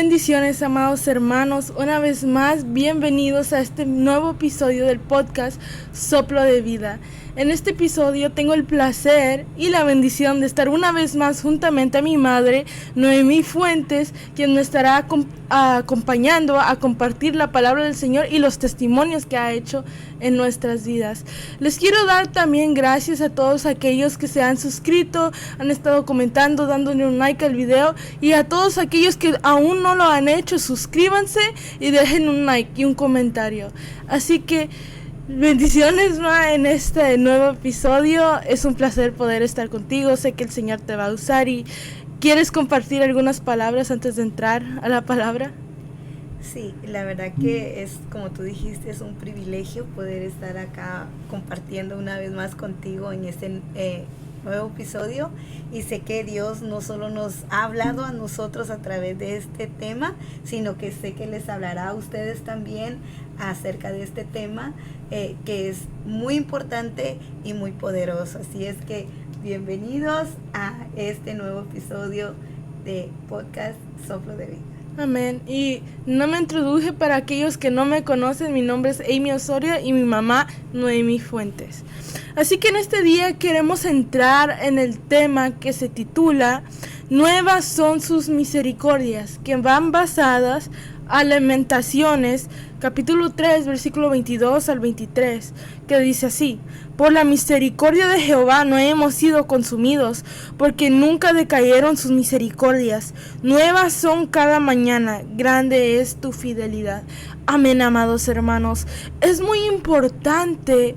Bendiciones, amados hermanos, una vez más bienvenidos a este nuevo episodio del podcast Soplo de Vida. En este episodio tengo el placer y la bendición de estar una vez más juntamente a mi madre, Noemí Fuentes, quien me estará acompañando a compartir la palabra del Señor y los testimonios que ha hecho en nuestras vidas. Les quiero dar también gracias a todos aquellos que se han suscrito, han estado comentando, dándole un like al video, y a todos aquellos que aún no lo han hecho, suscríbanse y dejen un like y un comentario. Así que bendiciones, Ma, en este nuevo episodio. Es un placer poder estar contigo. Sé que el Señor te va a usar. ¿Y quieres compartir algunas palabras antes de entrar a la palabra? Sí, la verdad que es, como tú dijiste, es un privilegio poder estar acá compartiendo una vez más contigo en este nuevo episodio, y sé que Dios no solo nos ha hablado a nosotros a través de este tema, sino que sé que les hablará a ustedes también acerca de este tema, que es muy importante y muy poderoso. Así es que bienvenidos a este nuevo episodio de podcast Soplo de Vida. Amén. Y no me introduje para aquellos que no me conocen. Mi nombre es Amy Osorio y mi mamá Noemí Fuentes. Así que en este día queremos entrar en el tema que se titula Nuevas son sus misericordias, que van basadas a Lamentaciones, capítulo 3, versículo 22 al 23, que dice así: Por la misericordia de Jehová no hemos sido consumidos, porque nunca decayeron sus misericordias. Nuevas son cada mañana, grande es tu fidelidad. Amén, amados hermanos. Es muy importante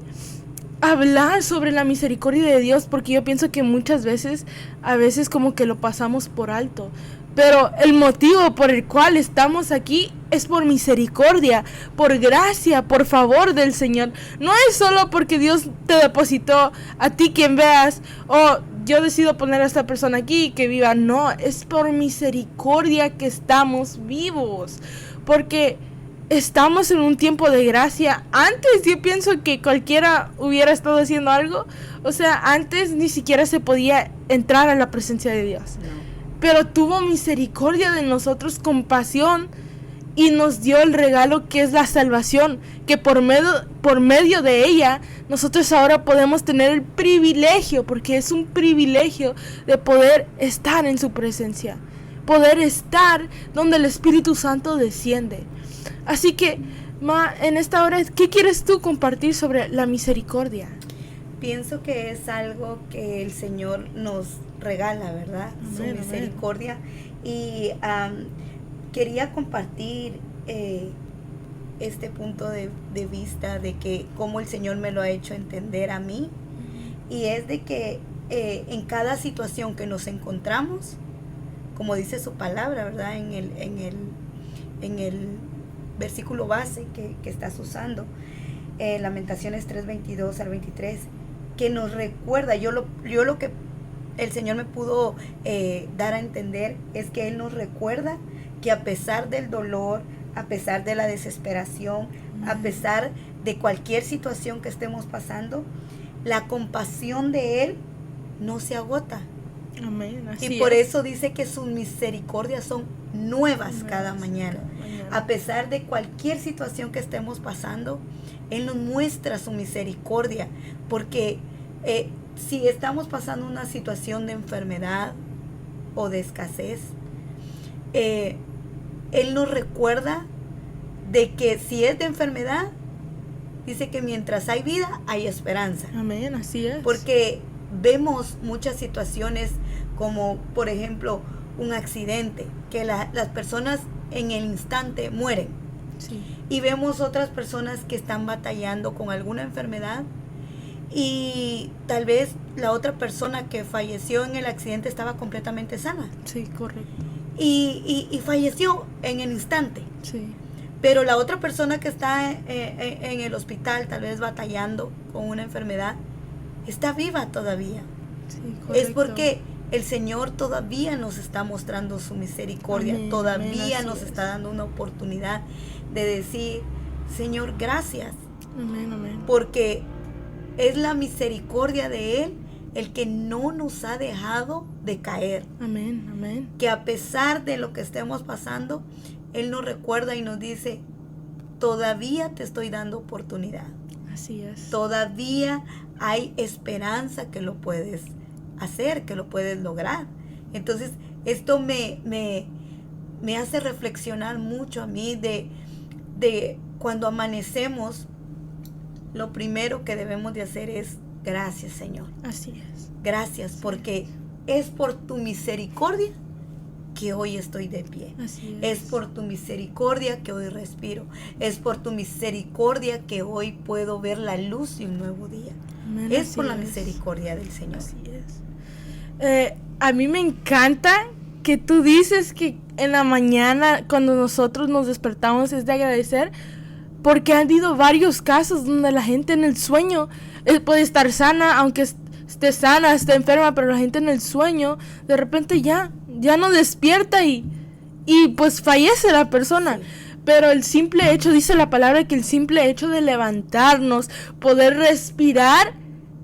hablar sobre la misericordia de Dios, porque yo pienso que muchas veces, como que lo pasamos por alto. Pero el motivo por el cual estamos aquí es por misericordia, por gracia, por favor del Señor. No es solo porque Dios te depositó a ti quien veas, o yo decido poner a esta persona aquí que viva. No, es por misericordia que estamos vivos, porque estamos en un tiempo de gracia. Antes yo pienso que cualquiera hubiera estado haciendo algo. O sea, antes ni siquiera se podía entrar a la presencia de Dios. No. Pero tuvo misericordia de nosotros, compasión, y nos dio el regalo que es la salvación, que por medio de ella nosotros ahora podemos tener el privilegio, porque es un privilegio, de poder estar en su presencia, poder estar donde el Espíritu Santo desciende. Así que, Ma, en esta hora, ¿qué quieres tú compartir sobre la misericordia? Pienso que es algo que el Señor nos regala, ¿verdad? Amén, su misericordia. Amén. Y quería compartir este punto de vista de que cómo el Señor me lo ha hecho entender a mí. Y es de que en cada situación que nos encontramos, como dice su palabra, ¿verdad? En el versículo base que estás usando, Lamentaciones 3, 22 al 23, que nos recuerda, yo lo que el Señor me pudo dar a entender es que Él nos recuerda que a pesar del dolor, a pesar de la desesperación, a pesar de cualquier situación que estemos pasando, la compasión de Él no se agota. Amén. Y por eso dice que sus misericordias son nuevas cada mañana. A pesar de cualquier situación que estemos pasando, Él nos muestra su misericordia, porque si estamos pasando una situación de enfermedad o de escasez, Él nos recuerda de que si es de enfermedad, dice que mientras hay vida, hay esperanza. Amén, así es. Porque vemos muchas situaciones como, por ejemplo, un accidente, que las personas en el instante mueren. Sí. Y vemos otras personas que están batallando con alguna enfermedad, y tal vez la otra persona que falleció en el accidente estaba completamente sana. Sí, correcto. Y falleció en el instante. Sí. Pero la otra persona que está en el hospital, tal vez batallando con una enfermedad, está viva todavía. Sí, correcto. Es porque el Señor todavía nos está mostrando su misericordia. Amén, todavía nos está dando una oportunidad de decir: Señor, gracias. Amén, amén. Porque es la misericordia de Él el que no nos ha dejado de caer. Amén, amén. Que a pesar de lo que estemos pasando, Él nos recuerda y nos dice, todavía te estoy dando oportunidad. Así es. Todavía hay esperanza que lo puedes hacer, que lo puedes lograr. Entonces, esto me hace reflexionar mucho a mí de cuando amanecemos, lo primero que debemos de hacer es gracias, Señor. Así es. Gracias, porque es por tu misericordia que hoy estoy de pie. Así Es por tu misericordia que hoy respiro. Es por tu misericordia que hoy puedo ver la luz de un nuevo día. Amén, Es así por la misericordia del Señor. Así es. A mí me encanta que tú dices que en la mañana, cuando nosotros nos despertamos, es de agradecer, porque han habido varios casos donde la gente en el sueño puede estar sana, aunque esté sana, esté enferma, pero la gente en el sueño de repente ya no despierta y pues fallece la persona. Sí. Pero el simple hecho, dice la palabra, que el simple hecho de levantarnos, poder respirar,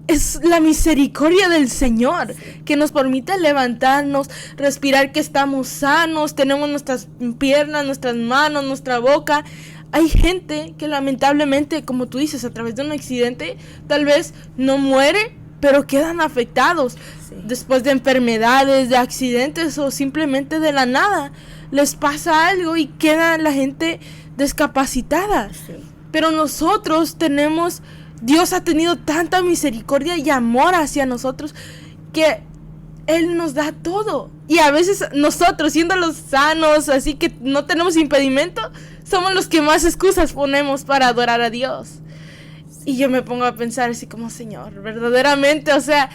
es la misericordia del Señor, sí, que nos permite levantarnos, respirar, que estamos sanos, tenemos nuestras piernas, nuestras manos, nuestra boca. Hay gente que lamentablemente, como tú dices, a través de un accidente, tal vez no muere, pero quedan afectados. Sí. Después de enfermedades, de accidentes o simplemente de la nada, les pasa algo y queda la gente discapacitada. Sí. Pero nosotros tenemos, Dios ha tenido tanta misericordia y amor hacia nosotros que Él nos da todo. Y a veces nosotros, siendo los sanos, así que no tenemos impedimento, somos los que más excusas ponemos para adorar a Dios. Y yo me pongo a pensar así como, Señor, verdaderamente, o sea,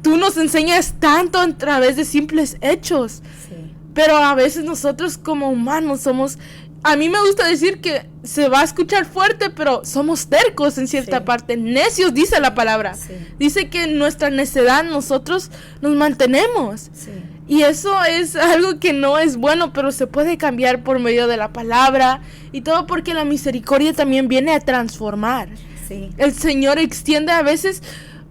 tú nos enseñas tanto a través de simples hechos. Sí. Pero a veces nosotros como humanos somos, a mí me gusta decir que se va a escuchar fuerte, pero somos tercos en cierta Sí. parte, necios, dice la palabra. Sí. Dice que en nuestra necedad nosotros nos mantenemos. Sí. Y eso es algo que no es bueno, pero se puede cambiar por medio de la palabra y todo, porque la misericordia también viene a transformar. Sí. El Señor extiende, a veces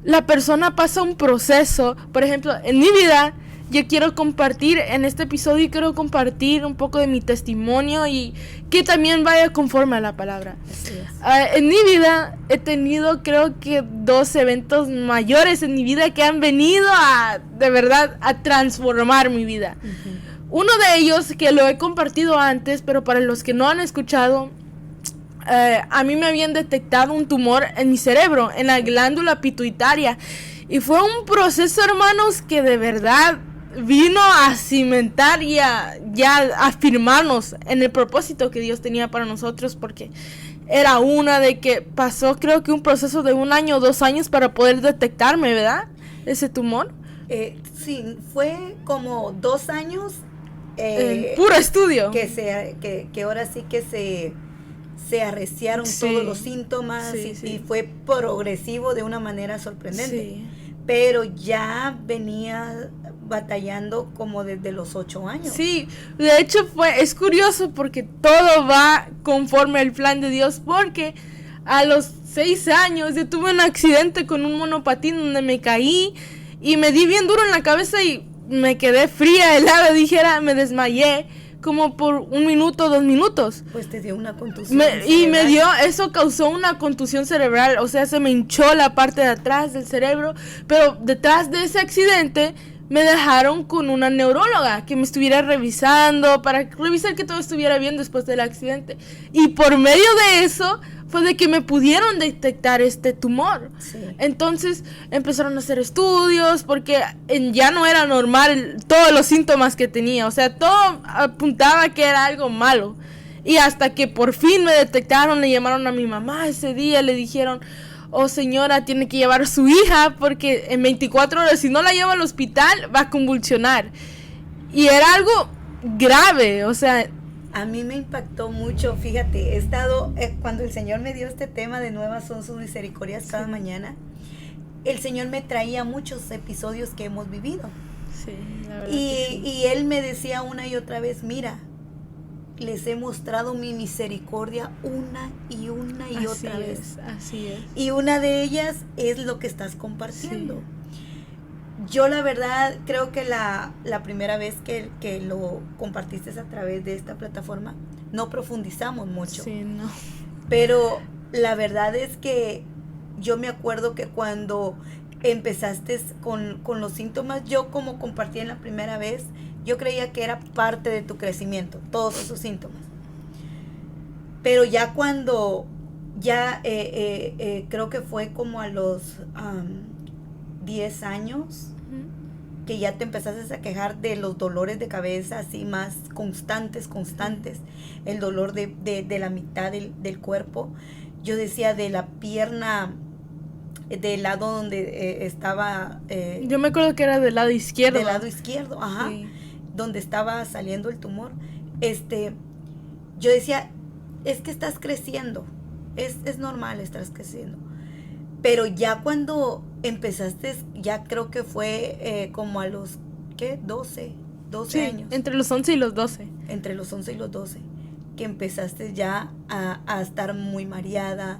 la persona pasa un proceso. Por ejemplo, en mi vida, yo quiero compartir en este episodio, quiero compartir un poco de mi testimonio y que también vaya conforme a la palabra. Así es. En mi vida he tenido, creo que 2 eventos mayores en mi vida que han venido de verdad, a transformar mi vida. Uh-huh. Uno de ellos, que lo he compartido antes, pero para los que no han escuchado, a mí me habían detectado un tumor en mi cerebro, en la glándula pituitaria. Y fue un proceso, hermanos, que de verdad vino a cimentar y a afirmarnos en el propósito que Dios tenía para nosotros, porque era una de que pasó, creo que un proceso de 1 año o 2 años para poder detectarme, ¿verdad? Ese tumor. Sí, fue como 2 años. Puro estudio. Que ahora sí que se arreciaron Sí. todos los síntomas, Sí, y, sí. y fue progresivo de una manera sorprendente. Sí. Pero ya venía batallando como desde los 8 años. Sí, de hecho es curioso porque todo va conforme al plan de Dios, porque a los 6 años yo tuve un accidente con un monopatín donde me caí y me di bien duro en la cabeza y me quedé fría, helada, dijera, me desmayé como por 1 minuto, 2 minutos. Pues te dio una contusión. Eso causó una contusión cerebral, o sea, se me hinchó la parte de atrás del cerebro, pero detrás de ese accidente me dejaron con una neuróloga que me estuviera revisando, para revisar que todo estuviera bien después del accidente. Y por medio de eso fue de que me pudieron detectar este tumor. Sí. Entonces empezaron a hacer estudios porque ya no era normal todos los síntomas que tenía. O sea, todo apuntaba que era algo malo. Y hasta que por fin me detectaron, le llamaron a mi mamá ese día, le dijeron: oh señora, tiene que llevar a su hija porque en 24 horas, si no la lleva al hospital, va a convulsionar. Y era algo grave, o sea... A mí me impactó mucho, fíjate, he estado, cuando el Señor me dio este tema de nuevas son sus misericordias cada mañana, el Señor me traía muchos episodios que hemos vivido. Sí, la verdad Y, que sí. y Él me decía una y otra vez, mira, les he mostrado mi misericordia una y otra vez. Así es. Y una de ellas es lo que estás compartiendo. Yo la verdad creo que la primera vez que lo compartiste a través de esta plataforma, no profundizamos mucho. Sí, no. Pero la verdad es que yo me acuerdo que cuando empezaste con los síntomas, yo como compartí en la primera vez, yo creía que era parte de tu crecimiento, todos esos síntomas. Pero ya cuando, creo que fue como a los 10 años, que ya te empezaste a quejar de los dolores de cabeza así más constantes, el dolor de la mitad del cuerpo. Yo decía de la pierna, del lado donde estaba... yo me acuerdo que era del lado izquierdo. Del lado izquierdo, ajá, Sí. donde estaba saliendo el tumor. Yo decía, es que estás creciendo, es normal, estás creciendo. Pero ya cuando empezaste, ya creo que fue como a los, ¿qué? 12 Sí, años. entre los 11 y los 12. Entre los 11 y los 12, que empezaste ya a estar muy mareada,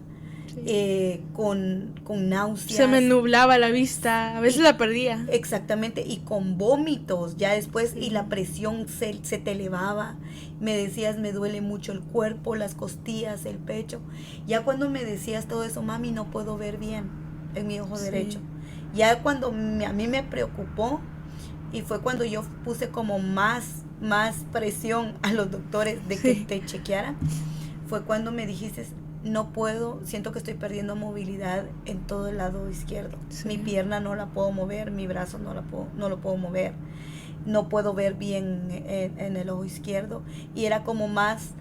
Sí. con náuseas. Se me nublaba la vista, a veces la perdía. Exactamente, y con vómitos ya después, Sí. y la presión se te elevaba. Me decías, me duele mucho el cuerpo, las costillas, el pecho. Ya cuando me decías todo eso, mami, no puedo ver bien en mi ojo Sí. derecho. Ya cuando a mí me preocupó, y fue cuando yo puse como más presión a los doctores de que Sí. te chequearan, fue cuando me dijiste, no puedo, siento que estoy perdiendo movilidad en todo el lado izquierdo. Sí. Mi pierna no la puedo mover, mi brazo no lo puedo mover, no puedo ver bien en el ojo izquierdo, y era como más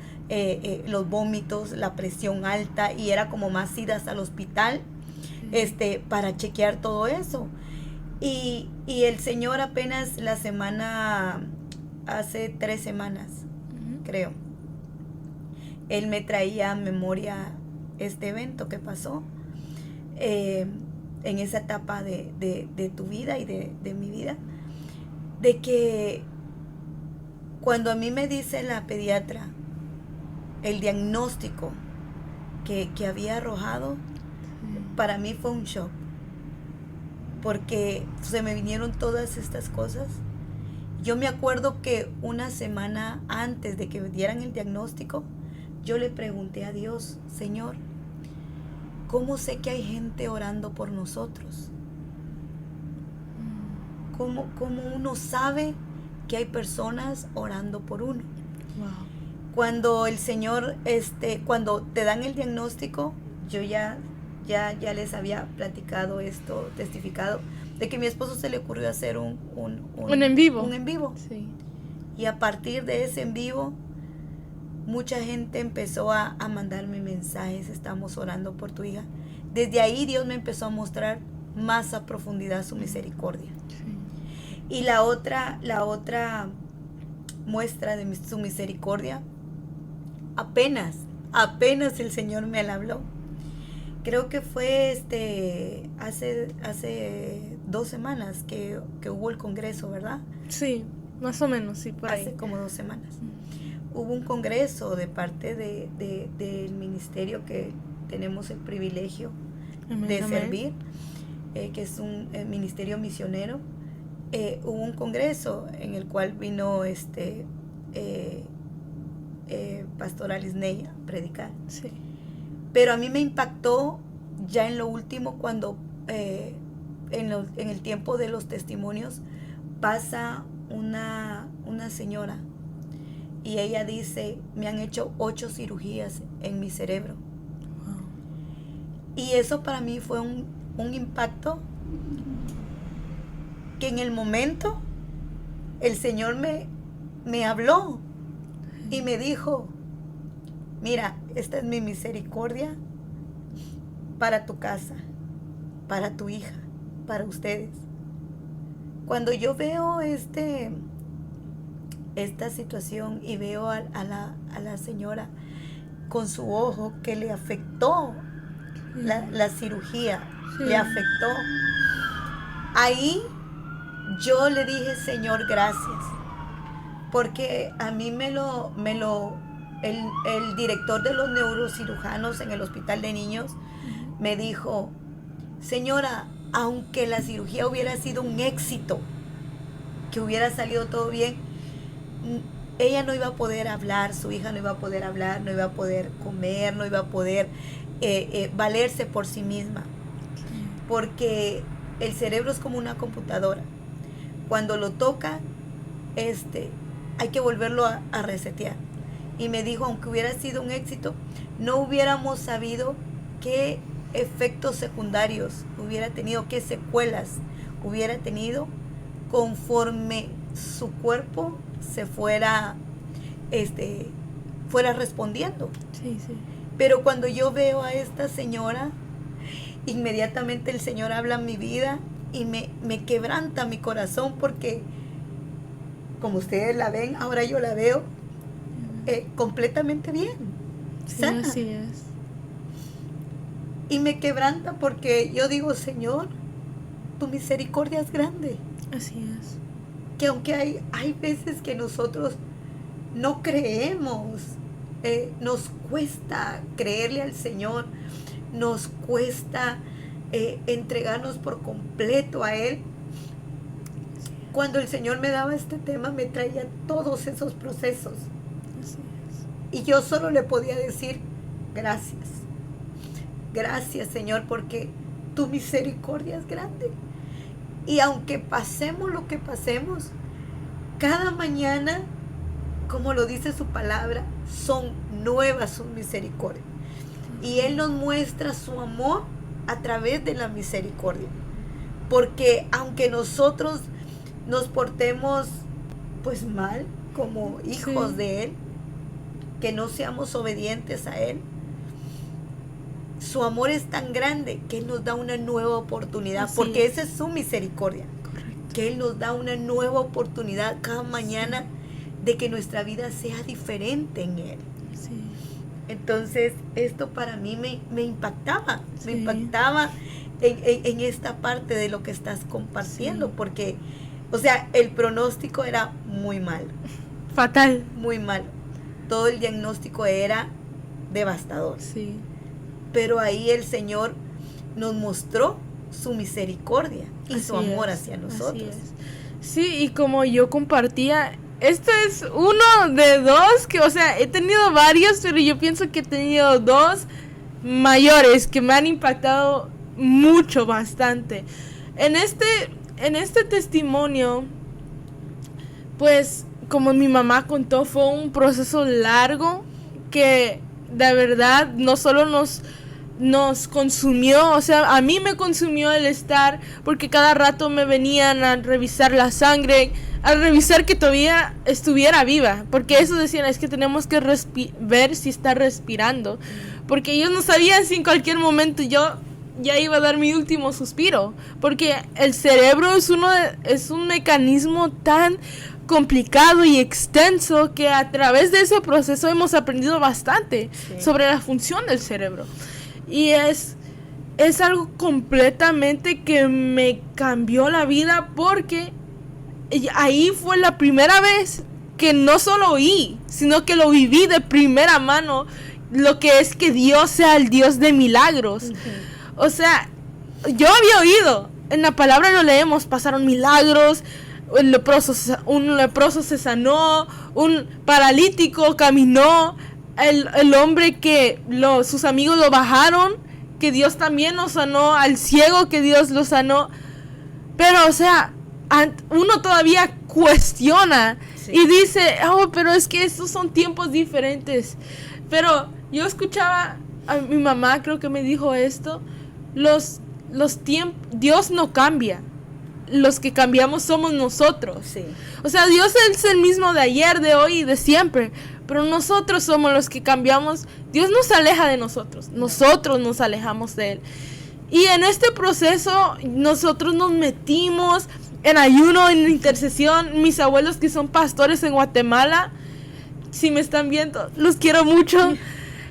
los vómitos, la presión alta, y era como más idas al hospital para chequear todo eso. Y el Señor apenas hace 3 semanas, creo, Él me traía a memoria este evento que pasó en esa etapa de tu vida y de mi vida, de que cuando a mí me dice la pediatra el diagnóstico que había arrojado, para mí fue un shock, porque se me vinieron todas estas cosas. Yo me acuerdo que una semana antes de que me dieran el diagnóstico, yo le pregunté a Dios, Señor, ¿cómo sé que hay gente orando por nosotros? ¿Cómo uno sabe que hay personas orando por uno? Wow. Cuando el Señor, cuando te dan el diagnóstico, yo ya les había platicado esto, testificado, de que a mi esposo se le ocurrió hacer un en vivo. Un en vivo. Sí. Y a partir de ese en vivo, mucha gente empezó a mandarme mensajes, estamos orando por tu hija. Desde ahí Dios me empezó a mostrar más a profundidad su misericordia. Sí. Y la otra muestra de su misericordia, apenas el Señor me la habló. Creo que fue hace 2 semanas que hubo el congreso, ¿verdad? Sí, más o menos, sí, por ahí. Hace como 2 semanas. Hubo un congreso de parte del ministerio que tenemos el privilegio de servir, que es un ministerio misionero. Hubo un congreso en el cual vino Pastor Alisney a predicar. Sí. Pero a mí me impactó ya en lo último, cuando en el tiempo de los testimonios pasa una señora, y ella dice, me han hecho 8 cirugías en mi cerebro. Wow. Y eso para mí fue un impacto, que en el momento el Señor me habló y me dijo, mira, esta es mi misericordia para tu casa, para tu hija, para ustedes. Cuando yo veo esta situación y veo a la señora con su ojo que le afectó la cirugía, Sí. le afectó, ahí yo le dije, Señor, gracias, porque a mí el director de los neurocirujanos en el hospital de niños me dijo, señora, aunque la cirugía hubiera sido un éxito, que hubiera salido todo bien, ella no iba a poder hablar, su hija no iba a poder hablar, no iba a poder comer, no iba a poder valerse por sí misma, porque el cerebro es como una computadora. Cuando lo toca, hay que volverlo a resetear. Y me dijo, aunque hubiera sido un éxito, no hubiéramos sabido qué efectos secundarios hubiera tenido, qué secuelas hubiera tenido conforme su cuerpo se fuera respondiendo. Sí, sí. Pero cuando yo veo a esta señora, inmediatamente el Señor habla en mi vida y me quebranta mi corazón, porque como ustedes la ven, ahora yo la veo completamente bien, Sí, sana. así es. Y me quebranta porque yo digo, Señor, tu misericordia es grande. Así es. Que aunque hay veces que nosotros no creemos, nos cuesta creerle al Señor, nos cuesta entregarnos por completo a Él. Cuando el Señor me daba este tema, me traía todos esos procesos. Así Y yo solo le podía decir, gracias. Gracias, Señor, porque tu misericordia es grande. Y aunque pasemos lo que pasemos, cada mañana, como lo dice su palabra, son nuevas sus misericordias. Y Él nos muestra su amor a través de la misericordia. Porque aunque nosotros nos portemos pues mal como hijos Sí. de Él, que no seamos obedientes a Él, su amor es tan grande que Él nos da una nueva oportunidad, Así porque es. esa es su misericordia, Correcto. que Él nos da una nueva oportunidad cada mañana de que nuestra vida sea diferente en Él. Sí. Entonces esto para mí me impactaba, Sí. me impactaba en esta parte de lo que estás compartiendo, Sí. porque, o sea, el pronóstico era muy malo, Fatal. muy malo. Todo el diagnóstico era devastador. Sí. Pero ahí el Señor nos mostró su misericordia y su Así amor es, hacia así nosotros. es. Sí, y como yo compartía, esto es uno de dos que, o sea, he tenido varios, pero yo pienso que he tenido dos mayores que me han impactado mucho, bastante. En este testimonio, pues, como mi mamá contó, fue un proceso largo que de verdad no solo nos consumió, o sea, a mí me consumió el estar, porque cada rato me venían a revisar la sangre, a revisar que todavía estuviera viva, porque eso decían, es que tenemos que ver si está respirando, porque ellos no sabían si en cualquier momento yo ya iba a dar mi último suspiro, porque el cerebro es un mecanismo tan complicado y extenso que a través de ese proceso hemos aprendido bastante sobre la función del cerebro. Y es algo completamente que me cambió la vida, porque ahí fue la primera vez que no solo oí, sino que lo viví de primera mano, lo que es que Dios sea el Dios de milagros. Uh-huh. O sea, yo había oído, en la palabra lo leemos, pasaron milagros, un leproso se sanó, un paralítico caminó, el hombre que sus amigos lo bajaron, que Dios también lo sanó, al ciego que Dios lo sanó. Pero, o sea, uno todavía cuestiona y dice, oh, pero es que estos son tiempos diferentes. Pero yo escuchaba a mi mamá, creo que me dijo esto, los tiempos, Dios no cambia. Los que cambiamos somos nosotros. Sí. O sea, Dios es el mismo de ayer, de hoy y de siempre, pero nosotros somos los que cambiamos. Dios nos aleja de nosotros, nosotros nos alejamos de Él. Y en este proceso nosotros nos metimos en ayuno, en intercesión. Mis abuelos, que son pastores en Guatemala, si me están viendo, los quiero mucho.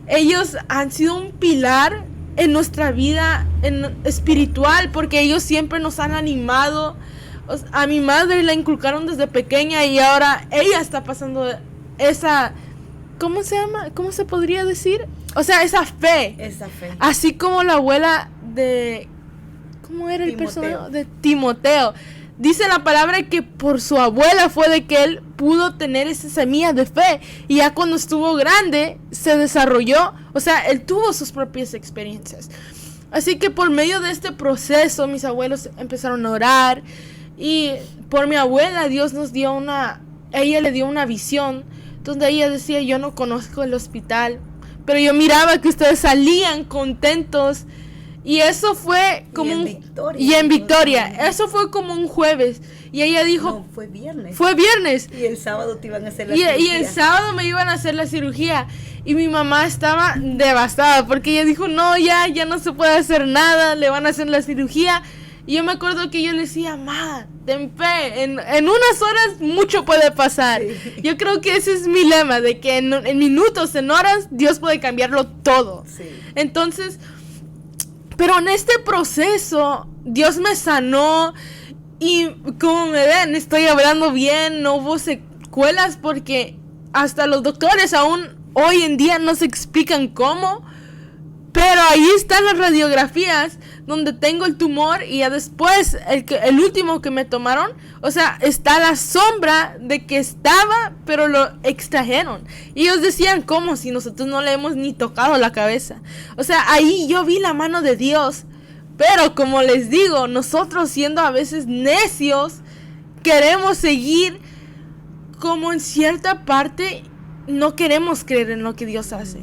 Ellos han sido un pilar en nuestra vida espiritual, porque ellos siempre nos han animado. A mi madre la inculcaron desde pequeña y ahora ella está pasando esa, ¿cómo se llama? ¿Cómo se podría decir? O sea, esa fe. Esa fe. Así como la abuela de ¿cómo era el Timoteo. personaje? De Timoteo. Dice la palabra que por su abuela fue de que él pudo tener esa semilla de fe. Y ya cuando estuvo grande, se desarrolló. O sea, él tuvo sus propias experiencias. Así que por medio de este proceso, mis abuelos empezaron a orar. Y por mi abuela, Dios nos dio ella le dio una visión. Donde ella decía, yo no conozco el hospital, pero yo miraba que ustedes salían contentos. Y eso fue como en Victoria. Eso fue como un jueves. Y ella dijo... No, fue viernes. Fue viernes. Y el sábado te iban a hacer la cirugía. Y el sábado me iban a hacer la cirugía. Y mi mamá estaba devastada. Porque ella dijo, no, ya no se puede hacer nada. Le van a hacer la cirugía. Y yo me acuerdo que yo le decía, ma, ten fe. En unas horas mucho puede pasar. Sí. Yo creo que ese es mi lema. De que en minutos, en horas, Dios puede cambiarlo todo. Sí. Entonces... Pero en este proceso, Dios me sanó y como me ven, estoy hablando bien, no hubo secuelas porque hasta los doctores aún hoy en día no se explican cómo. Pero ahí están las radiografías donde tengo el tumor y ya después el último que me tomaron, o sea, está la sombra de que estaba, pero lo extrajeron. Y ellos decían, ¿cómo? Si nosotros no le hemos ni tocado la cabeza. O sea, ahí yo vi la mano de Dios. Pero como les digo, nosotros siendo a veces necios, queremos seguir como en cierta parte, no queremos creer en lo que Dios hace.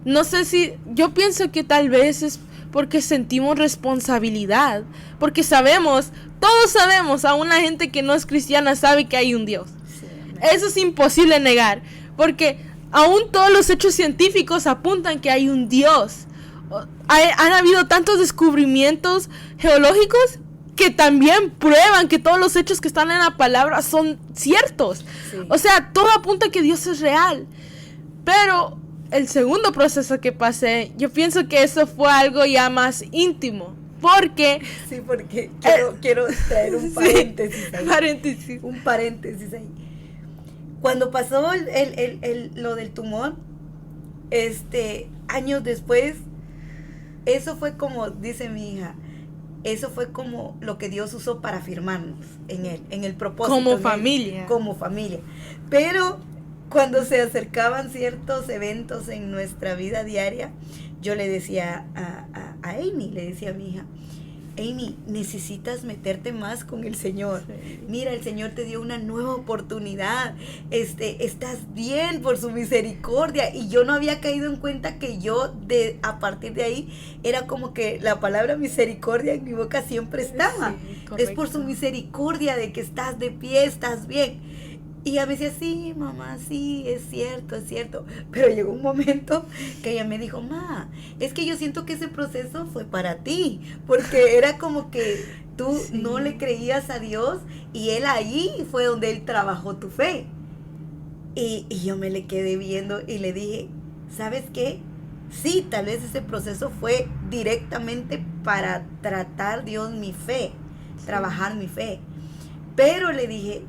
No sé si, yo pienso que tal vez es porque sentimos responsabilidad, porque todos sabemos, aún la gente que no es cristiana sabe que hay un Dios. Sí, eso es imposible negar, porque aún todos los hechos científicos apuntan que hay un Dios. Han habido tantos descubrimientos geológicos que también prueban que todos los hechos que están en la palabra son ciertos. Sí. O sea, todo apunta a que Dios es real, pero... El segundo proceso que pasé, yo pienso que eso fue algo ya más íntimo, porque... Sí, porque quiero traer un paréntesis ahí. Un paréntesis ahí. Cuando pasó lo del tumor, años después, eso fue como, dice mi hija, eso fue como lo que Dios usó para afirmarnos en él, en el propósito. Como familia. Como familia. Pero... Cuando se acercaban ciertos eventos en nuestra vida diaria, yo le decía a Amy, le decía a mi hija, Amy, necesitas meterte más con el Señor. Sí. Mira, el Señor te dio una nueva oportunidad. Estás bien por su misericordia. Y yo no había caído en cuenta que a partir de ahí, era como que la palabra misericordia en mi boca siempre estaba. Sí, es por su misericordia de que estás de pie, estás bien. Y ella me decía, sí, mamá, sí, es cierto. Pero llegó un momento que ella me dijo, ma, es que yo siento que ese proceso fue para ti. Porque era como que tú no le creías a Dios y Él ahí fue donde Él trabajó tu fe. Y yo me le quedé viendo y le dije, ¿sabes qué? Sí, tal vez ese proceso fue directamente para tratar Dios mi fe, trabajar mi fe. Pero le dije,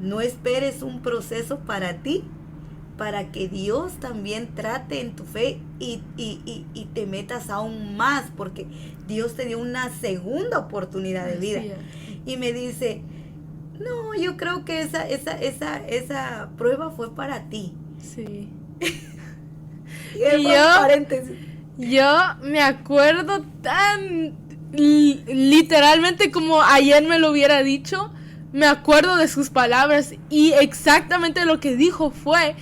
no esperes un proceso para ti, para que Dios también trate en tu fe y te metas aún más, porque Dios te dio una segunda oportunidad de vida. Y me dice, no, yo creo que esa prueba fue para ti. Sí. y yo me acuerdo tan literalmente como ayer me lo hubiera dicho. Me acuerdo de sus palabras y exactamente lo que dijo fue,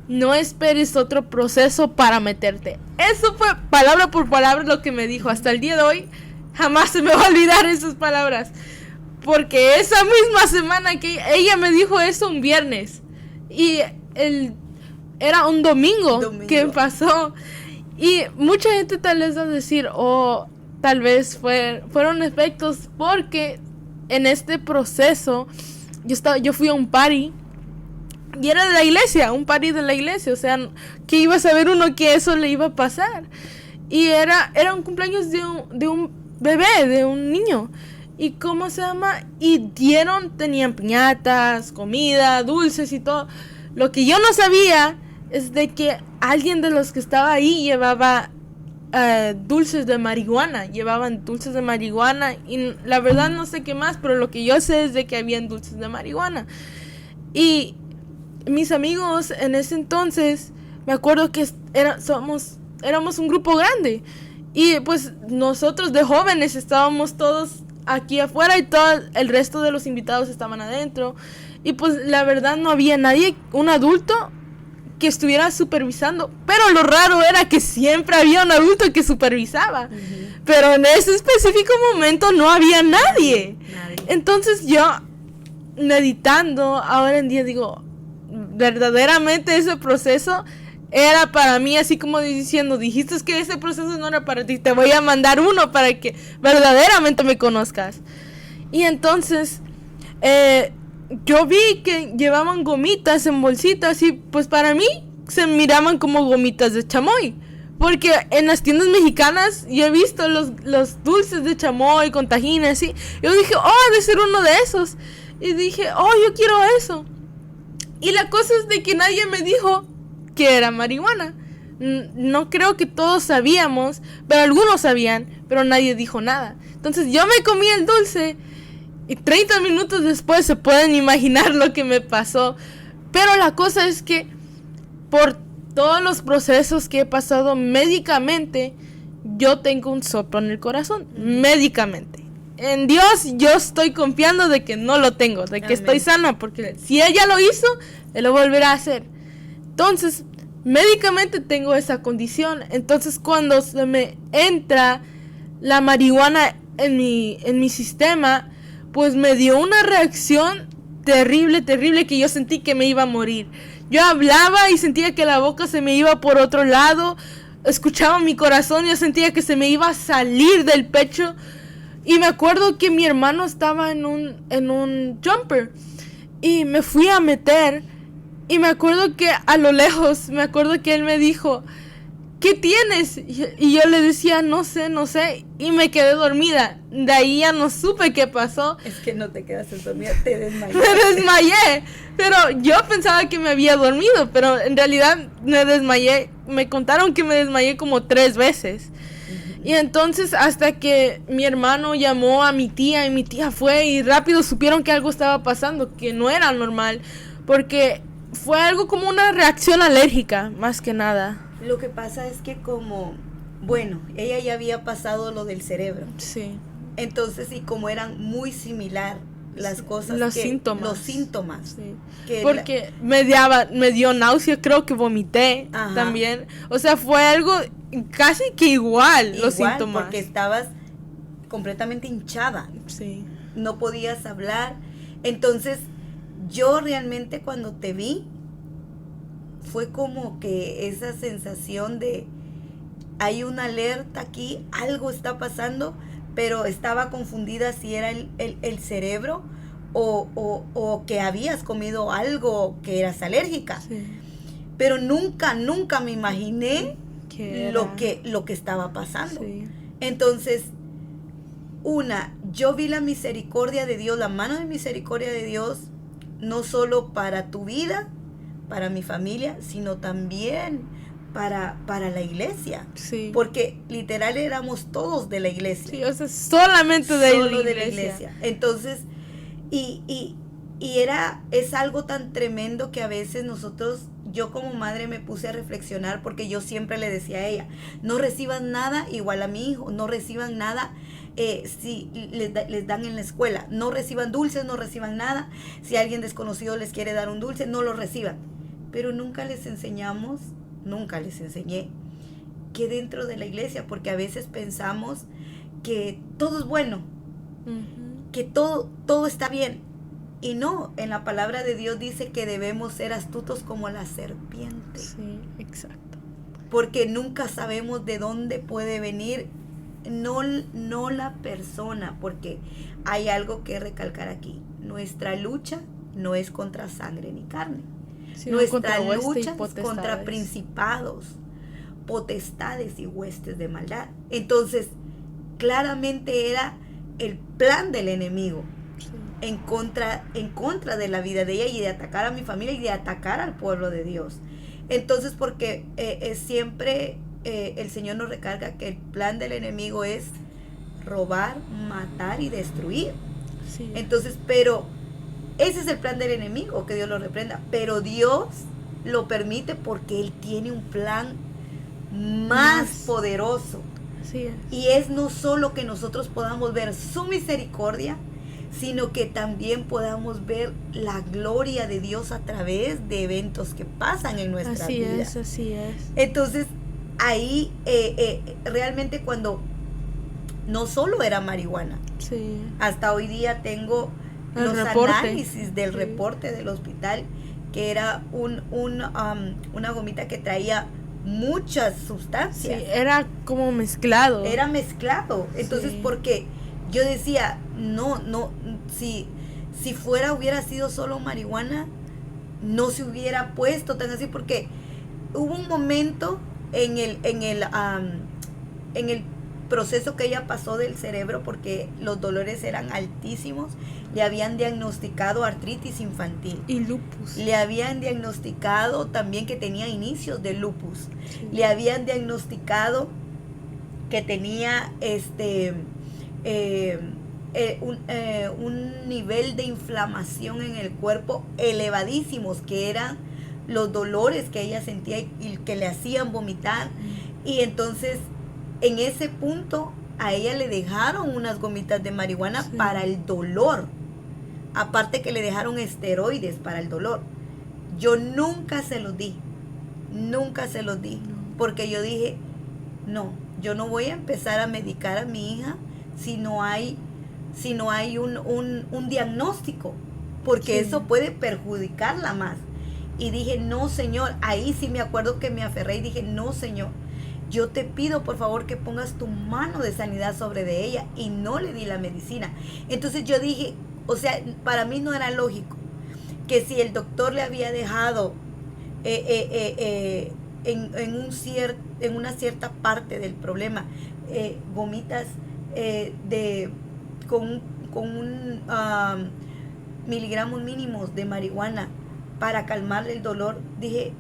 no esperes otro proceso para meterte. Eso fue palabra por palabra lo que me dijo. Hasta el día de hoy jamás se me va a olvidar esas palabras. Porque esa misma semana que ella me dijo eso un viernes y era un domingo que pasó. Y mucha gente tal vez va a decir, tal vez fueron efectos porque... En este proceso, yo fui a un party y era de la iglesia, un party de la iglesia, o sea, que iba a saber uno que eso le iba a pasar. Y era un cumpleaños de un bebé, de un niño. ¿Y cómo se llama? Y tenían piñatas, comida, dulces y todo. Lo que yo no sabía es de que alguien de los que estaba ahí llevaba dulces de marihuana, llevaban dulces de marihuana y la verdad no sé qué más, pero lo que yo sé es de que habían dulces de marihuana. Y mis amigos en ese entonces, me acuerdo que éramos un grupo grande y pues nosotros de jóvenes estábamos todos aquí afuera y todo el resto de los invitados estaban adentro y pues la verdad no había nadie, un adulto que estuviera supervisando, pero lo raro era que siempre había un adulto que supervisaba, pero en ese específico momento no había nadie. Entonces yo, meditando, ahora en día digo, verdaderamente ese proceso era para mí, así como diciendo, dijiste que ese proceso no era para ti, te voy a mandar uno para que verdaderamente me conozcas. Y entonces yo vi que llevaban gomitas en bolsitas y pues para mí se miraban como gomitas de chamoy. Porque en las tiendas mexicanas yo he visto los dulces de chamoy con tajín así. Yo dije, oh, debe ser uno de esos. Y dije, oh, yo quiero eso. Y la cosa es de que nadie me dijo que era marihuana. No creo que todos sabíamos, pero algunos sabían, pero nadie dijo nada. Entonces yo me comí el dulce. Y 30 minutos después se pueden imaginar lo que me pasó. Pero la cosa es que por todos los procesos que he pasado médicamente, yo tengo un soplo en el corazón. Médicamente. En Dios yo estoy confiando de que no lo tengo, de que Amén. Estoy sana, porque si ella lo hizo, Él lo volverá a hacer. Entonces, médicamente tengo esa condición. Entonces, cuando se me entra la marihuana en mi sistema, pues me dio una reacción terrible, que yo sentí que me iba a morir. Yo hablaba y sentía que la boca se me iba por otro lado, escuchaba mi corazón y yo sentía que se me iba a salir del pecho. Y me acuerdo que mi hermano estaba en un jumper y me fui a meter y me acuerdo que a lo lejos, me acuerdo que él me dijo, ¿qué tienes? Y yo le decía, no sé, y me quedé dormida. De ahí ya no supe qué pasó. Es que no te quedaste dormida, te desmayé. Me desmayé, pero yo pensaba que me había dormido, pero en realidad me desmayé. Me contaron que me desmayé como 3 veces. Y entonces hasta que mi hermano llamó a mi tía y mi tía fue y rápido supieron que algo estaba pasando, que no era normal, porque fue algo como una reacción alérgica, más que nada. Lo que pasa es que ella ya había pasado lo del cerebro. Sí. Entonces, y como eran muy similar las cosas, los síntomas. Sí. Porque me dio náusea, creo que vomité también. O sea, fue algo casi que igual los síntomas. Porque estabas completamente hinchada. Sí. No podías hablar. Entonces, yo realmente cuando te vi, fue como que esa sensación de hay una alerta aquí, algo está pasando, pero estaba confundida si era el cerebro o que habías comido algo que eras alérgica. Sí. Pero nunca me imaginé lo que estaba pasando. Sí. Entonces, yo vi la misericordia de Dios, la mano de misericordia de Dios, no solo para tu vida, para mi familia, sino también para la iglesia. Sí. Porque literal éramos todos de la iglesia. Sí, o sea, solamente de la iglesia. Entonces, es algo tan tremendo que a veces yo como madre me puse a reflexionar, porque yo siempre le decía a ella, no reciban nada igual a mi hijo, no reciban nada si les dan en la escuela, no reciban dulces, no reciban nada, si alguien desconocido les quiere dar un dulce, no lo reciban. Pero nunca les enseñé que dentro de la iglesia, porque a veces pensamos que todo es bueno, que todo está bien. Y no, en la palabra de Dios dice que debemos ser astutos como la serpiente. Sí, exacto. Porque nunca sabemos de dónde puede venir, no la persona, porque hay algo que recalcar aquí. Nuestra lucha no es contra sangre ni carne. Nuestra lucha es contra principados, potestades y huestes de maldad. Entonces, claramente era el plan del enemigo. Sí. En contra de la vida de ella y de atacar a mi familia y de atacar al pueblo de Dios. Entonces, porque siempre el Señor nos recarga que el plan del enemigo es robar, matar y destruir. Sí. Entonces, pero ese es el plan del enemigo, que Dios lo reprenda. Pero Dios lo permite porque Él tiene un plan más poderoso. Así es. Y es no solo que nosotros podamos ver su misericordia, sino que también podamos ver la gloria de Dios a través de eventos que pasan en nuestra vida. Así es. Entonces, ahí realmente cuando no solo era marihuana, sí, hasta hoy día tengo el los reporte. análisis del Sí. reporte del hospital, que era una gomita que traía muchas sustancias. Sí, era como mezclado. Era mezclado. Entonces, Sí. porque yo decía, no, si hubiera sido solo marihuana, no se hubiera puesto tan así, porque hubo un momento en el proceso que ella pasó del cerebro, porque los dolores eran altísimos. Le habían diagnosticado artritis infantil. Y lupus. Le habían diagnosticado también que tenía inicios de lupus. Sí. Le habían diagnosticado que tenía un nivel de inflamación en el cuerpo elevadísimos, que eran los dolores que ella sentía y que le hacían vomitar. Y entonces, en ese punto, a ella le dejaron unas gomitas de marihuana Sí. para el dolor. Aparte que le dejaron esteroides para el dolor. Yo nunca se los di. Porque yo dije, no, yo no voy a empezar a medicar a mi hija si no hay un diagnóstico. Porque Sí. eso puede perjudicarla más. Y dije, no, Señor. Ahí sí me acuerdo que me aferré y dije, no, Señor, yo te pido por favor que pongas tu mano de sanidad sobre de ella. Y no le di la medicina. Entonces yo dije, o sea, para mí no era lógico que si el doctor le había dejado en una cierta parte del problema gomitas con un miligramos mínimos de marihuana para calmarle el dolor, dije,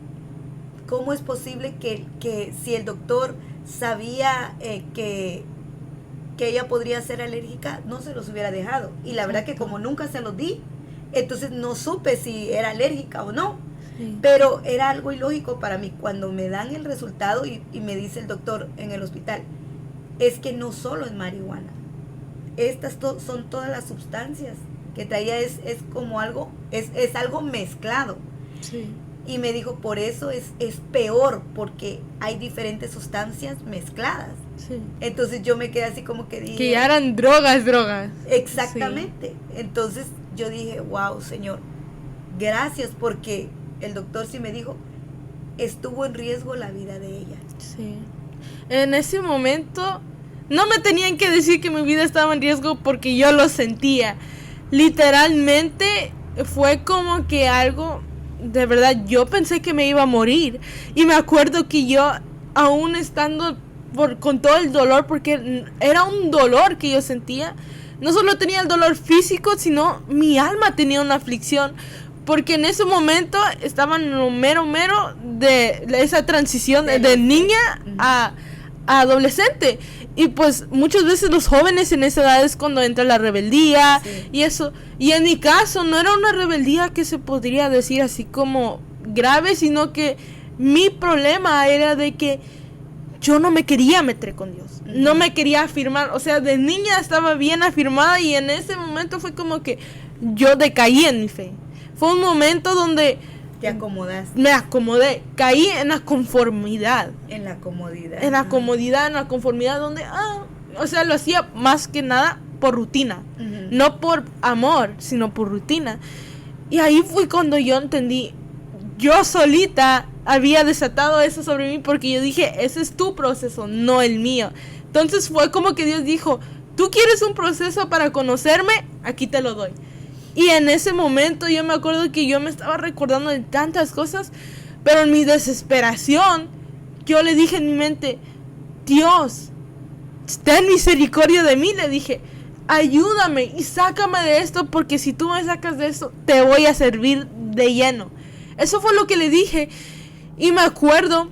¿cómo es posible que si el doctor sabía que ella podría ser alérgica, no se los hubiera dejado? Y la verdad que como nunca se los di, entonces no supe si era alérgica o no. Sí. Pero era algo ilógico para mí. Cuando me dan el resultado y me dice el doctor en el hospital, es que no solo es marihuana, estas son todas las sustancias que traía, es como algo, es algo mezclado. Sí. Y me dijo, por eso es peor, porque hay diferentes sustancias mezcladas. Sí. Entonces yo me quedé así como que dije, Que ya eran drogas. exactamente. Sí. Entonces yo dije, wow, Señor, gracias, porque el doctor sí me dijo, estuvo en riesgo la vida de ella. Sí. En ese momento no me tenían que decir que mi vida estaba en riesgo, porque yo lo sentía. Literalmente fue como que algo, de verdad, yo pensé que me iba a morir. Y me acuerdo que yo, aún estando con todo el dolor, porque era un dolor que yo sentía, no solo tenía el dolor físico, sino mi alma tenía una aflicción, porque en ese momento estaba en lo mero de esa transición de niña a adolescente. Y pues muchas veces los jóvenes en esa edad es cuando entra la rebeldía. Sí. Y eso. Y en mi caso no era una rebeldía que se podría decir así como grave, sino que mi problema era de que yo no me quería meter con Dios. Uh-huh. No me quería afirmar. O sea, de niña estaba bien afirmada, y en ese momento fue como que yo decaí en mi fe. Fue un momento donde te acomodaste. Me acomodé, caí en la conformidad. En la comodidad. En la comodidad, en la conformidad, donde, o sea, lo hacía más que nada por rutina. Uh-huh. No por amor, sino por rutina. Y ahí fue cuando yo entendí, yo solita había desatado eso sobre mí, porque yo dije, ese es tu proceso, no el mío. Entonces fue como que Dios dijo, tú quieres un proceso para conocerme, aquí te lo doy. Y en ese momento yo me acuerdo que yo me estaba recordando de tantas cosas, pero en mi desesperación, yo le dije en mi mente, Dios, ten misericordia de mí, le dije, ayúdame y sácame de esto, porque si tú me sacas de esto, te voy a servir de lleno. Eso fue lo que le dije. Y me acuerdo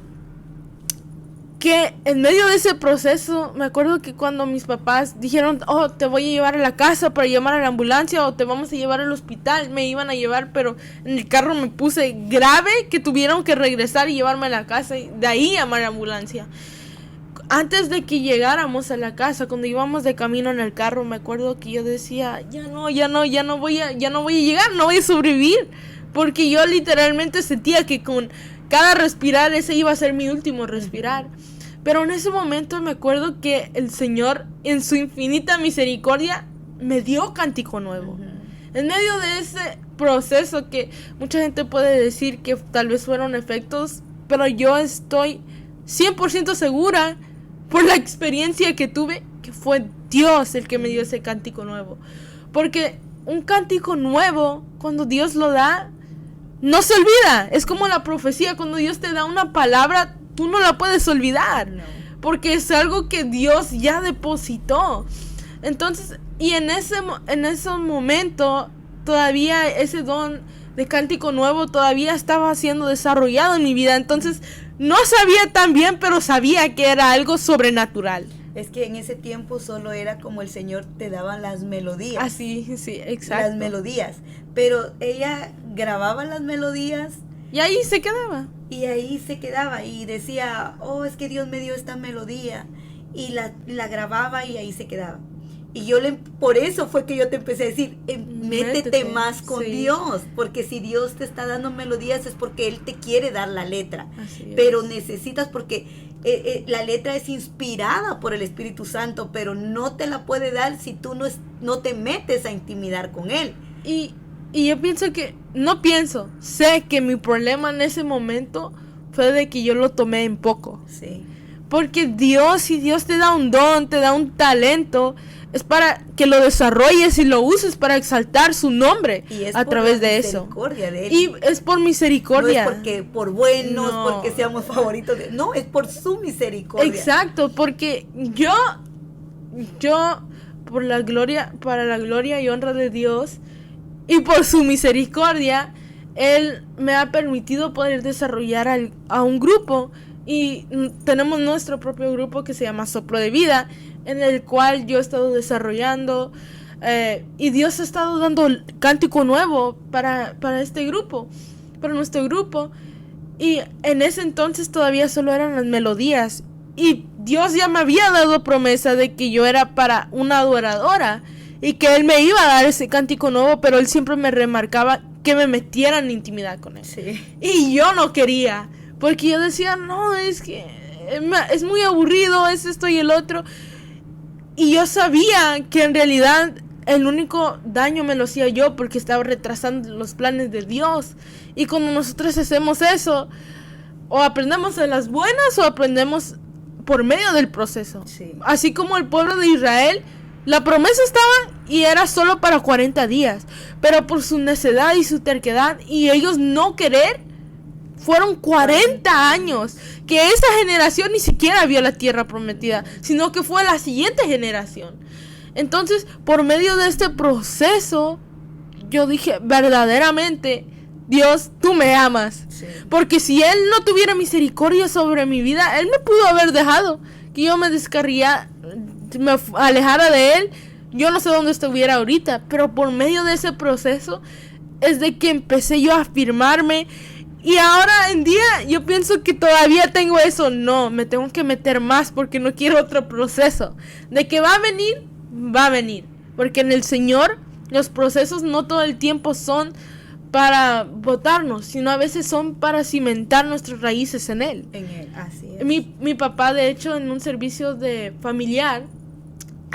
que en medio de ese proceso, me acuerdo que cuando mis papás dijeron, oh, te voy a llevar a la casa para llamar a la ambulancia o te vamos a llevar al hospital, me iban a llevar, pero en el carro me puse grave que tuvieron que regresar y llevarme a la casa y de ahí llamar a la ambulancia. Antes de que llegáramos a la casa, cuando íbamos de camino en el carro, me acuerdo que yo decía, ya no voy a llegar, no voy a sobrevivir, porque yo literalmente sentía que con cada respirar ese iba a ser mi último respirar. Pero en ese momento me acuerdo que el Señor, en su infinita misericordia, me dio cántico nuevo. En medio de ese proceso que mucha gente puede decir que tal vez fueron efectos, pero yo estoy 100% segura por la experiencia que tuve, que fue Dios el que me dio ese cántico nuevo. Porque un cántico nuevo, cuando Dios lo da, no se olvida. Es como la profecía, cuando Dios te da una palabra, tú no la puedes olvidar. No. Porque es algo que Dios ya depositó. Entonces, y en ese momento, todavía ese don de cántico nuevo todavía estaba siendo desarrollado en mi vida. Entonces, no sabía tan bien, pero sabía que era algo sobrenatural. Es que en ese tiempo solo era como el Señor te daba las melodías. Sí, exacto. Las melodías. Pero ella grababa las melodías. Y ahí se quedaba. Y decía, oh, es que Dios me dio esta melodía. Y la grababa y ahí se quedaba. Y por eso fue que yo te empecé a decir, métete más con Dios, porque si Dios te está dando melodías es porque Él te quiere dar la letra, pero necesitas, porque la letra es inspirada por el Espíritu Santo, pero no te la puede dar si tú no te metes a intimidar con Él. Y yo sé que mi problema en ese momento fue de que yo lo tomé en poco. Sí. Porque si Dios te da un don, te da un talento, es para que lo desarrolles y lo uses para exaltar su nombre a través de eso. De él. Y es por misericordia. No es porque por buenos, porque seamos favoritos. No, es por su misericordia. Exacto, porque yo para la gloria y honra de Dios y por su misericordia, Él me ha permitido poder desarrollar a un grupo. Y tenemos nuestro propio grupo que se llama Soplo de Vida, en el cual yo he estado desarrollando y Dios ha estado dando cántico nuevo para este grupo, para nuestro grupo. Y en ese entonces todavía solo eran las melodías y Dios ya me había dado promesa de que yo era para una adoradora y que Él me iba a dar ese cántico nuevo, pero Él siempre me remarcaba que me metiera en intimidad con Él. Sí. Y yo no quería, porque yo decía, no, es que es muy aburrido, es esto y el otro. Y yo sabía que en realidad el único daño me lo hacía yo, porque estaba retrasando los planes de Dios. Y cuando nosotros hacemos eso, o aprendemos de las buenas o aprendemos por medio del proceso. Sí. Así como el pueblo de Israel, la promesa estaba y era solo para 40 días. Pero por su necedad y su terquedad y ellos no querer, fueron 40 años que esa generación ni siquiera vio la tierra prometida, sino que fue la siguiente generación. Entonces, por medio de este proceso, yo dije, verdaderamente, Dios, tú me amas. Sí. Porque si Él no tuviera misericordia sobre mi vida, Él me pudo haber dejado, que yo me me alejara de Él. Yo no sé dónde estuviera ahorita, pero por medio de ese proceso es de que empecé yo a afirmarme. Y ahora en día yo pienso que todavía tengo eso. No, me tengo que meter más porque no quiero otro proceso. De que va a venir, va a venir. Porque en el Señor los procesos no todo el tiempo son para botarnos, sino a veces son para cimentar nuestras raíces en Él. Así es. Mi papá, de hecho, en un servicio de familiar,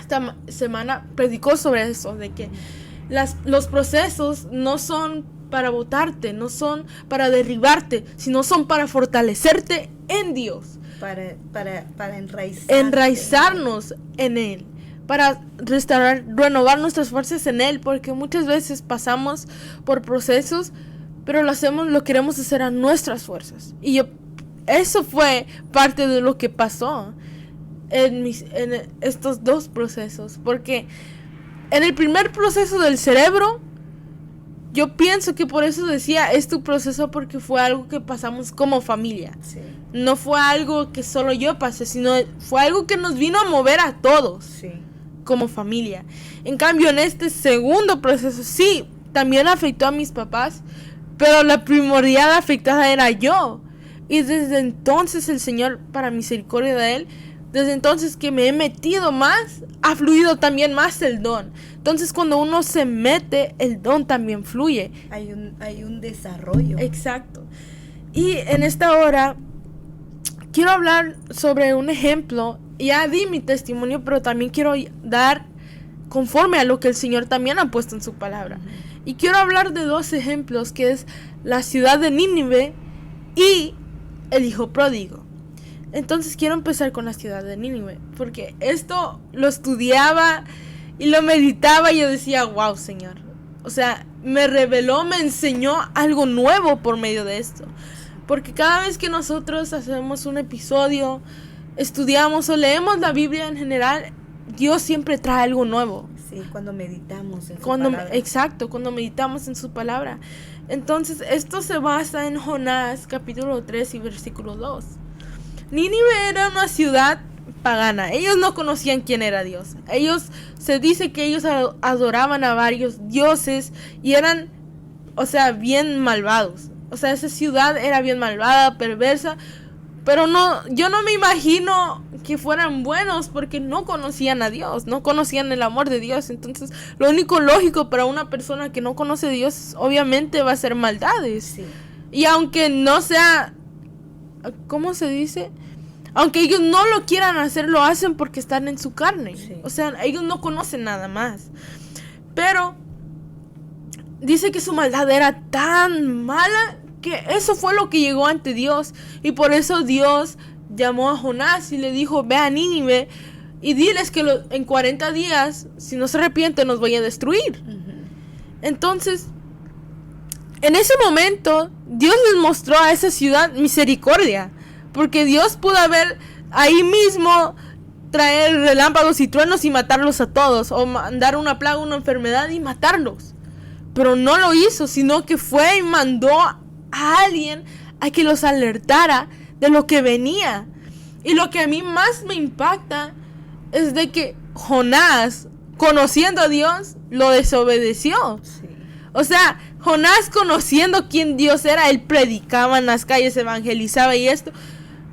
esta semana predicó sobre eso, de que los procesos no son para botarte, no son para derribarte, sino son para fortalecerte en Dios. Para enraizarnos en Él, para renovar nuestras fuerzas en Él, porque muchas veces pasamos por procesos, pero lo queremos hacer a nuestras fuerzas. Y eso fue parte de lo que pasó en estos dos procesos, porque en el primer proceso del cerebro, yo pienso que por eso decía, es tu proceso, porque fue algo que pasamos como familia. Sí. No fue algo que solo yo pasé, sino fue algo que nos vino a mover a todos, Sí. como familia. En cambio, en este segundo proceso, sí, también afectó a mis papás, pero la primordial afectada era yo. Y desde entonces el Señor, para misericordia de Él, desde entonces que me he metido más, ha fluido también más el don. Entonces cuando uno se mete, el don también fluye. Hay un desarrollo. Exacto. Y en esta hora quiero hablar sobre un ejemplo. Ya di mi testimonio, pero también quiero dar conforme a lo que el Señor también ha puesto en su palabra. Y quiero hablar de 2 ejemplos, que es la ciudad de Nínive y el hijo pródigo. Entonces quiero empezar con la ciudad de Nínive, porque esto lo estudiaba y lo meditaba y yo decía, wow, Señor. O sea, me reveló, me enseñó algo nuevo por medio de esto. Porque cada vez que nosotros hacemos un episodio, estudiamos o leemos la Biblia en general, Dios siempre trae algo nuevo. Sí, cuando meditamos en su palabra. Exacto, cuando meditamos en su palabra. Entonces, esto se basa en Jonás, capítulo 3 y versículo 2. Nínive era una ciudad pagana. Ellos no conocían quién era Dios. Se dice que ellos adoraban a varios dioses y eran, o sea, bien malvados. O sea, esa ciudad era bien malvada, perversa. Pero yo no me imagino que fueran buenos porque no conocían a Dios, no conocían el amor de Dios. Entonces, lo único lógico para una persona que no conoce a Dios, obviamente va a ser maldades. Sí. Y aunque no sea, ¿cómo se dice? Aunque ellos no lo quieran hacer, lo hacen porque están en su carne. Sí. O sea, ellos no conocen nada más. Pero dice que su maldad era tan mala que eso fue lo que llegó ante Dios. Y por eso Dios llamó a Jonás y le dijo, ve a Nínive y diles que en 40 días, si no se arrepienten, nos voy a destruir. Entonces, en ese momento, Dios les mostró a esa ciudad misericordia. Porque Dios pudo haber ahí mismo traer relámpagos y truenos y matarlos a todos. O mandar una plaga, una enfermedad y matarlos. Pero no lo hizo, sino que fue y mandó a alguien a que los alertara de lo que venía. Y lo que a mí más me impacta es de que Jonás, conociendo a Dios, lo desobedeció. Sí. O sea, Jonás, conociendo quién Dios era, él predicaba en las calles, evangelizaba y esto.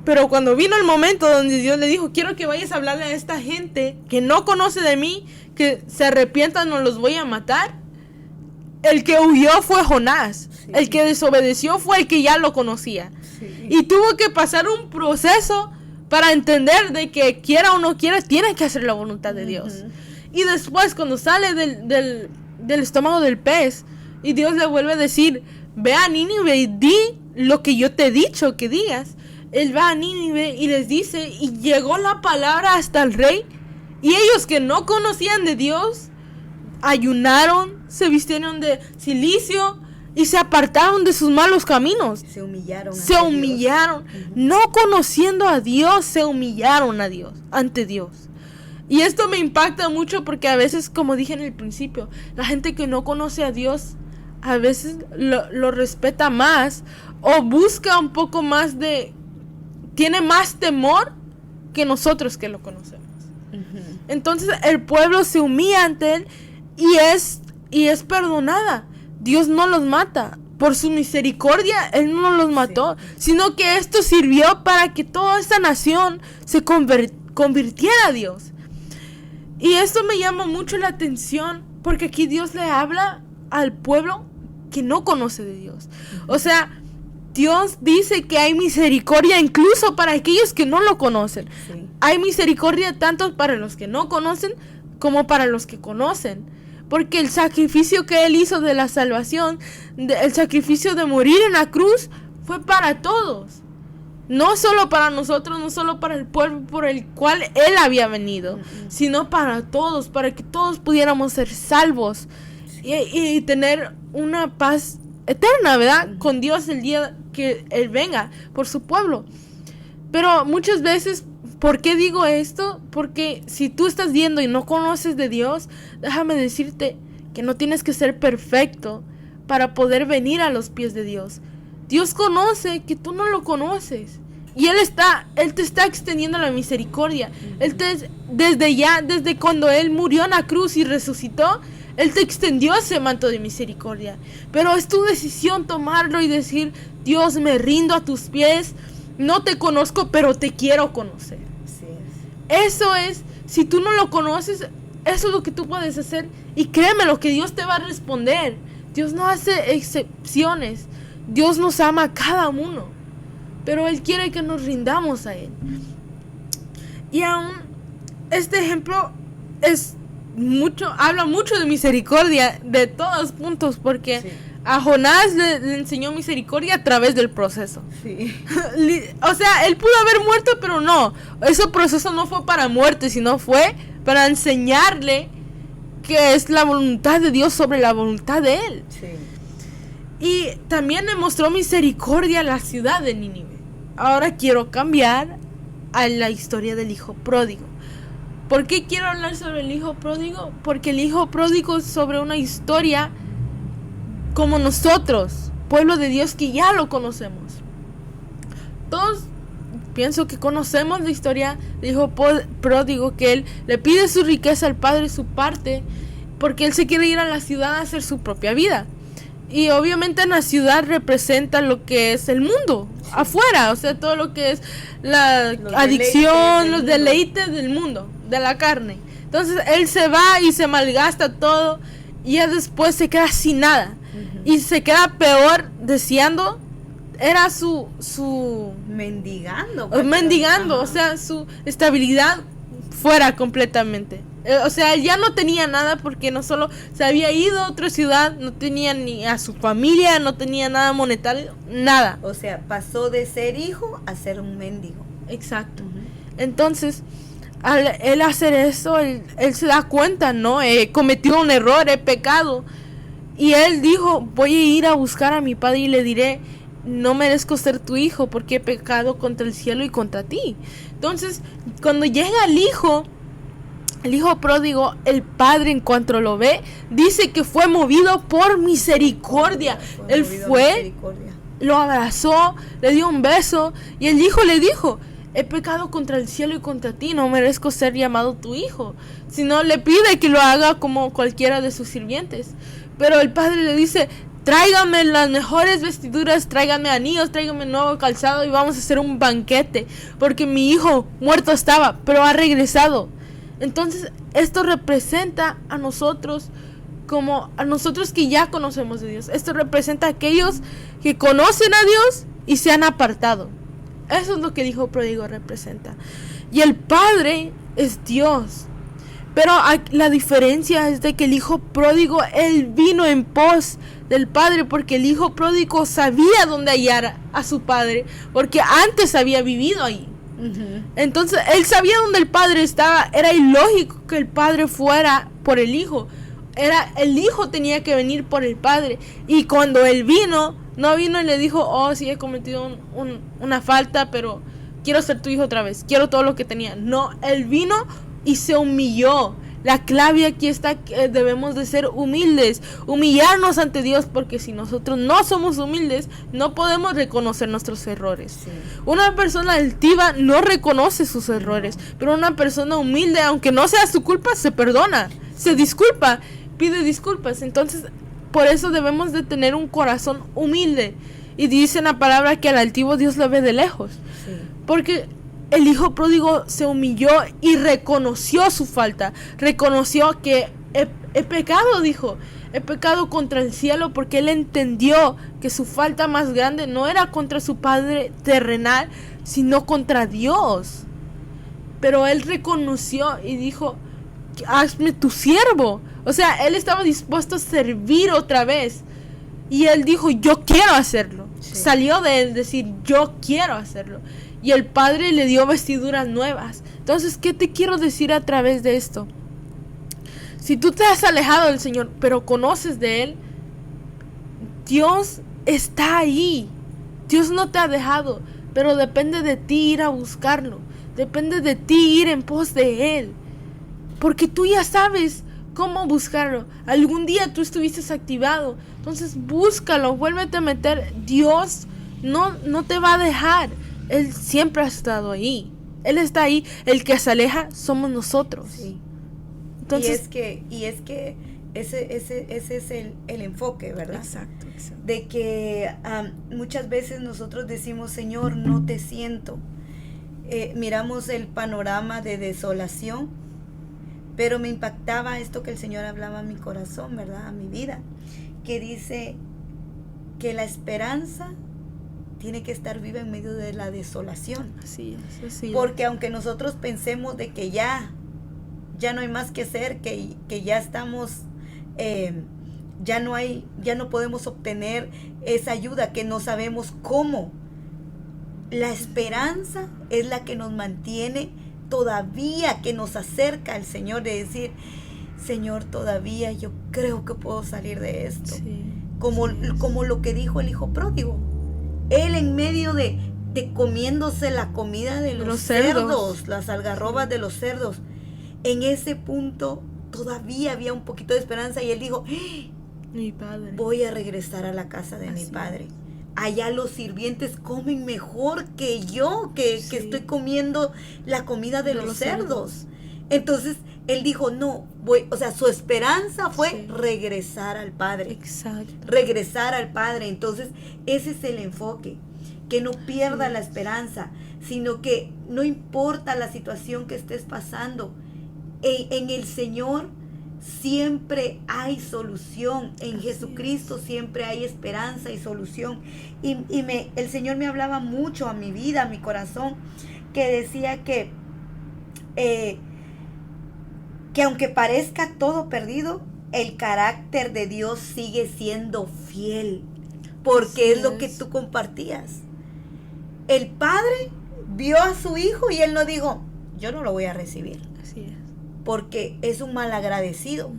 Pero cuando vino el momento donde Dios le dijo, quiero que vayas a hablarle a esta gente que no conoce de mí, que se arrepientan o los voy a matar, el que huyó fue Jonás. Sí. El que desobedeció fue el que ya lo conocía. Sí. Y tuvo que pasar un proceso para entender de que quiera o no quiera, tiene que hacer la voluntad de Dios. Y después, cuando sale del estómago del pez, y Dios le vuelve a decir, ve a Nínive y di lo que yo te he dicho que digas. Él va a Nínive y les dice, y llegó la palabra hasta el rey, y ellos que no conocían de Dios, ayunaron, se vistieron de cilicio y se apartaron de sus malos caminos. Se humillaron. No conociendo a Dios, se humillaron a Dios, ante Dios. Y esto me impacta mucho porque a veces, como dije en el principio, la gente que no conoce a Dios a veces lo respeta más o busca un poco más tiene más temor que nosotros que lo conocemos. Entonces el pueblo se humilla ante él y es perdonada. Dios no los mata. Por su misericordia, Él no los mató, sino que esto sirvió para que toda esta nación se convirtiera a Dios. Y esto me llama mucho la atención, porque aquí Dios le habla al pueblo que no conoce de Dios. O sea, Dios dice que hay misericordia incluso para aquellos que no lo conocen. Sí. Hay misericordia tanto para los que no conocen como para los que conocen. Porque el sacrificio que Él hizo de la salvación, el sacrificio de morir en la cruz, fue para todos. No solo para nosotros, no solo para el pueblo por el cual Él había venido, sino para todos, para que todos pudiéramos ser salvos y tener una paz eterna, ¿verdad? Con Dios el día que Él venga por su pueblo. Pero muchas veces, ¿por qué digo esto? Porque si tú estás viendo y no conoces de Dios, déjame decirte que no tienes que ser perfecto para poder venir a los pies de Dios. Dios conoce que tú no lo conoces Y Él te está extendiendo la misericordia. Desde cuando Él murió en la cruz y resucitó, Él te extendió ese manto de misericordia. Pero es tu decisión tomarlo y decir: Dios, me rindo a tus pies. No te conozco, pero te quiero conocer. Sí. Eso es, si tú no lo conoces, eso es lo que tú puedes hacer. Y créeme, lo que Dios te va a responder. Dios no hace excepciones. Dios nos ama a cada uno. Pero Él quiere que nos rindamos a Él. Y aún este ejemplo habla mucho de misericordia de todos puntos, porque sí, a Jonás le enseñó misericordia a través del proceso. Sí. O sea, él pudo haber muerto, pero no. Ese proceso no fue para muerte, sino fue para enseñarle que es la voluntad de Dios sobre la voluntad de Él. Sí. Y también le mostró misericordia a la ciudad de Nínive. Ahora quiero cambiar a la historia del hijo pródigo. ¿Por qué quiero hablar sobre el hijo pródigo? Porque el hijo pródigo es sobre una historia como nosotros, pueblo de Dios, que ya lo conocemos. Todos pienso que conocemos la historia del hijo pródigo, que él le pide su riqueza al padre, su parte, porque él se quiere ir a la ciudad a hacer su propia vida. Y obviamente en la ciudad representa lo que es el mundo, sí, afuera, o sea, todo lo que es la adicción, los deleites del mundo, de la carne. Entonces él se va y se malgasta todo y ya después se queda sin nada. Uh-huh. Y se queda peor, deseando, era su mendigando, o sea, su estabilidad fuera completamente. O sea, él ya no tenía nada, porque no solo se había ido a otra ciudad, no tenía ni a su familia, no tenía nada monetario, nada. O sea, pasó de ser hijo a ser un mendigo. Exacto. Uh-huh. Entonces, al él hacer eso, él se da cuenta, ¿no? Cometió un error, he pecado. Y él dijo: voy a ir a buscar a mi padre y le diré: no merezco ser tu hijo, porque he pecado contra el cielo y contra ti. Entonces, cuando llega el hijo pródigo, el padre, en cuanto lo ve, dice que fue movido por misericordia. Él fue, lo abrazó, le dio un beso, y el hijo le dijo: he pecado contra el cielo y contra ti, no merezco ser llamado tu hijo. Si no, le pide que lo haga como cualquiera de sus sirvientes. Pero el padre le dice: tráigame las mejores vestiduras, tráigame anillos, tráigame nuevo calzado y vamos a hacer un banquete, porque mi hijo muerto estaba, pero ha regresado. Entonces, esto representa a nosotros, como a nosotros que ya conocemos de Dios. Esto representa a aquellos que conocen a Dios y se han apartado. Eso es lo que el hijo pródigo representa. Y el padre es Dios. Pero la diferencia es de que el hijo pródigo, él vino en pos del padre, porque el hijo pródigo sabía dónde hallar a su padre, porque antes había vivido ahí. Uh-huh. Entonces él sabía dónde el padre estaba. Era ilógico que el padre fuera por el hijo. El hijo tenía que venir por el padre. Y cuando él vino, no vino y le dijo: oh, sí, he cometido una falta, pero quiero ser tu hijo otra vez, quiero todo lo que tenía. No, él vino y se humilló. La clave aquí está que debemos de ser humildes, humillarnos ante Dios, porque si nosotros no somos humildes, no podemos reconocer nuestros errores. Sí. Una persona altiva no reconoce sus errores, pero una persona humilde, aunque no sea su culpa, se perdona, se disculpa, pide disculpas. Entonces, por eso debemos de tener un corazón humilde. Y dice en la palabra que al altivo Dios lo ve de lejos. Sí. Porque el hijo pródigo se humilló y reconoció su falta. Reconoció que he pecado, dijo. He pecado contra el cielo, porque él entendió que su falta más grande no era contra su padre terrenal, sino contra Dios. Pero él reconoció y dijo: hazme tu siervo. O sea, él estaba dispuesto a servir otra vez. Y él dijo: yo quiero hacerlo. Sí. Salió de él decir: yo quiero hacerlo. Y el padre le dio vestiduras nuevas. Entonces, ¿qué te quiero decir a través de esto? Si tú te has alejado del Señor, pero conoces de Él, Dios está ahí. Dios no te ha dejado, pero depende de ti ir a buscarlo. Depende de ti ir en pos de Él. Porque tú ya sabes cómo buscarlo. Algún día tú estuviste activado. Entonces búscalo, vuélvete a meter. Dios no te va a dejar. Él siempre ha estado ahí. Él está ahí. El que se aleja somos nosotros. Sí. Entonces, y es que ese es el enfoque, ¿verdad? Exacto. De que muchas veces nosotros decimos, Señor, no te siento. Miramos el panorama de desolación, pero me impactaba esto que el Señor hablaba a mi corazón, ¿verdad? A mi vida, que dice que la esperanza tiene que estar viva en medio de la desolación. Así es. Porque aunque nosotros pensemos de que ya no hay más que hacer, que ya estamos, ya no podemos obtener esa ayuda, que no sabemos cómo, la esperanza es la que nos mantiene todavía, que nos acerca al Señor, de decir, Señor, todavía yo creo que puedo salir de esto. Sí, como lo que dijo el hijo pródigo. Él en medio de comiéndose la comida de los cerdos, las algarrobas de los cerdos, en ese punto todavía había un poquito de esperanza y él dijo, mi padre, voy a regresar a la casa de mi padre. Allá los sirvientes comen mejor que yo, que estoy comiendo la comida de los cerdos. Entonces, él dijo, no, su esperanza fue regresar al Padre. Exacto. Regresar al Padre. Entonces, ese es el enfoque. Que no pierda la esperanza, sino que no importa la situación que estés pasando, en el Señor siempre hay solución. En Jesucristo siempre hay esperanza y solución. Y el Señor me hablaba mucho a mi vida, a mi corazón, que decía que aunque parezca todo perdido, el carácter de Dios sigue siendo fiel, porque es lo que tú compartías. El Padre vio a su hijo y él no dijo, yo no lo voy a recibir. Así es. Porque es un malagradecido.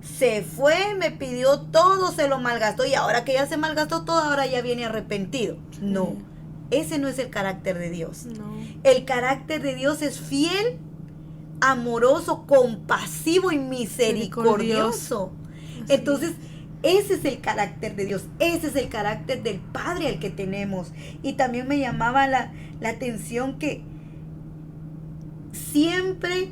Se fue, me pidió todo, se lo malgastó y ahora que ya se malgastó todo, ahora ya viene arrepentido. No, ese no es el carácter de Dios. No. El carácter de Dios es fiel, amoroso, compasivo y misericordioso. Entonces, ese es el carácter de Dios, ese es el carácter del Padre al que tenemos. Y también me llamaba la atención que siempre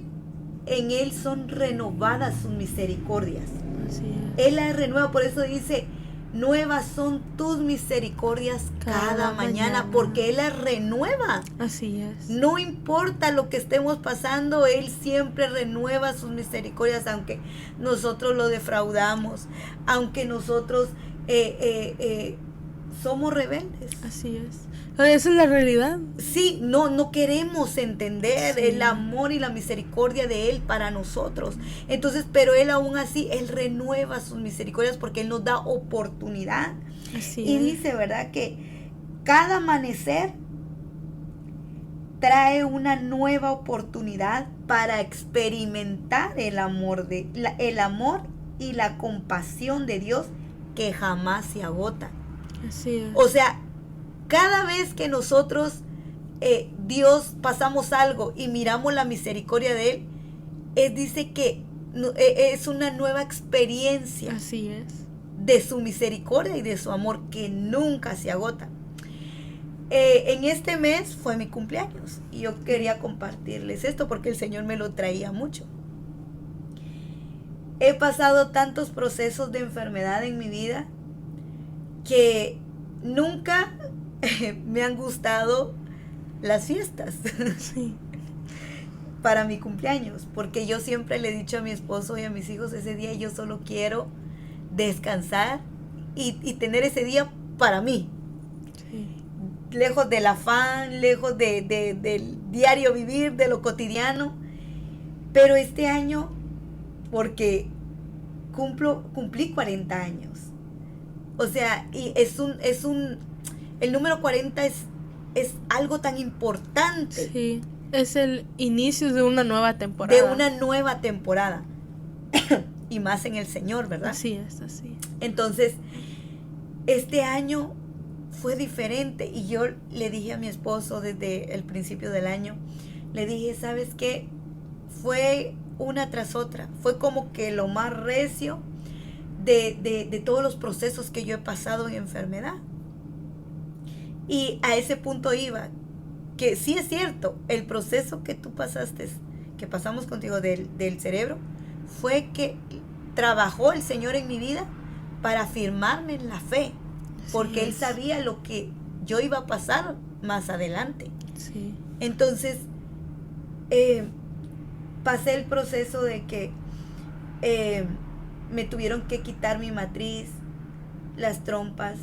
en Él son renovadas sus misericordias. Así es. Él las renueva, por eso dice, nuevas son tus misericordias cada mañana, porque Él las renueva. Así es. No importa lo que estemos pasando, Él siempre renueva sus misericordias, aunque nosotros lo defraudamos, aunque nosotros somos rebeldes. Así es. Esa es la realidad. Sí, no queremos entender el amor y la misericordia de Él para nosotros. Entonces, pero Él aún así, Él renueva sus misericordias porque Él nos da oportunidad. Así y es. dice, ¿verdad? Que cada amanecer trae una nueva oportunidad para experimentar el amor y la compasión de Dios que jamás se agota. Así es. O sea, cada vez que nosotros, Dios, pasamos algo y miramos la misericordia de Él, dice que es una nueva experiencia. Así es. De su misericordia y de su amor que nunca se agota. En este mes fue mi cumpleaños y yo quería compartirles esto porque el Señor me lo traía mucho. He pasado tantos procesos de enfermedad en mi vida que nunca me han gustado las fiestas para mi cumpleaños, porque yo siempre le he dicho a mi esposo y a mis hijos, ese día yo solo quiero descansar y tener ese día para mí, lejos del afán, lejos del diario vivir, de lo cotidiano. Pero este año, porque cumplí 40 años, o sea, y el número 40 es algo tan importante. Sí, es el inicio de una nueva temporada. De una nueva temporada. Y más en el Señor, ¿verdad? Así es, así. Entonces, este año fue diferente y yo le dije a mi esposo desde el principio del año, le dije, ¿sabes qué? Fue una tras otra. Fue como que lo más recio de todos los procesos que yo he pasado en enfermedad. Y a ese punto iba, que sí es cierto, el proceso que tú pasaste, que pasamos contigo del cerebro, fue que trabajó el Señor en mi vida para afirmarme en la fe, porque Él sabía lo que yo iba a pasar más adelante. Sí. Entonces, pasé el proceso de que me tuvieron que quitar mi matriz, las trompas,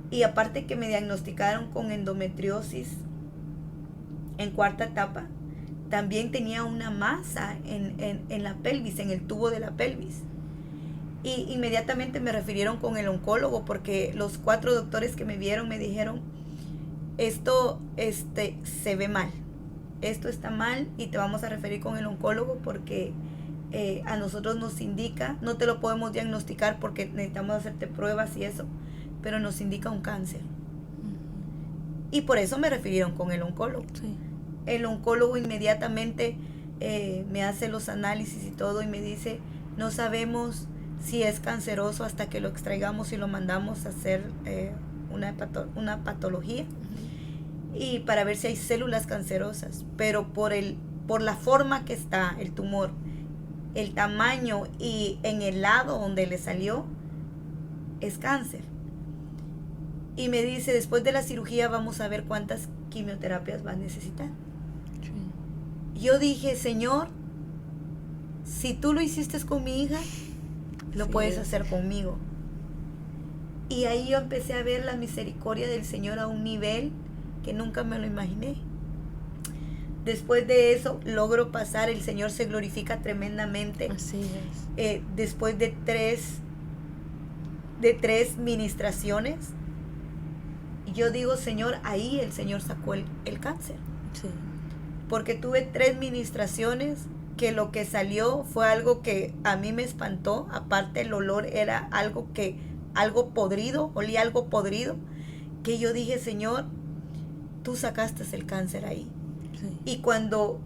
y aparte que me diagnosticaron con endometriosis en 4ª etapa, también tenía una masa en la pelvis, en el tubo de la pelvis. Y inmediatamente me refirieron con el oncólogo, porque los 4 doctores que me vieron me dijeron, esto se ve mal, esto está mal y te vamos a referir con el oncólogo porque a nosotros nos indica, no te lo podemos diagnosticar porque necesitamos hacerte pruebas y eso, pero nos indica un cáncer. Y por eso me refirieron con el oncólogo. Sí. El oncólogo inmediatamente me hace los análisis y todo y me dice, no sabemos si es canceroso hasta que lo extraigamos y lo mandamos a hacer una patología y para ver si hay células cancerosas, pero por la forma que está el tumor, el tamaño y en el lado donde le salió, es cáncer. Y me dice, después de la cirugía vamos a ver cuántas quimioterapias va a necesitar. Sí. Yo dije, Señor, si tú lo hiciste con mi hija, lo puedes hacer conmigo. Y ahí yo empecé a ver la misericordia del Señor a un nivel que nunca me lo imaginé. Después de eso logro pasar, el Señor se glorifica tremendamente. Así es. Después de tres ministraciones, yo digo, Señor, ahí el Señor sacó el cáncer. Sí. Porque tuve 3 ministraciones que lo que salió fue algo que a mí me espantó. Aparte el olor era algo podrido, olía algo podrido, que yo dije, Señor, tú sacaste el cáncer ahí. Sí. Y cuando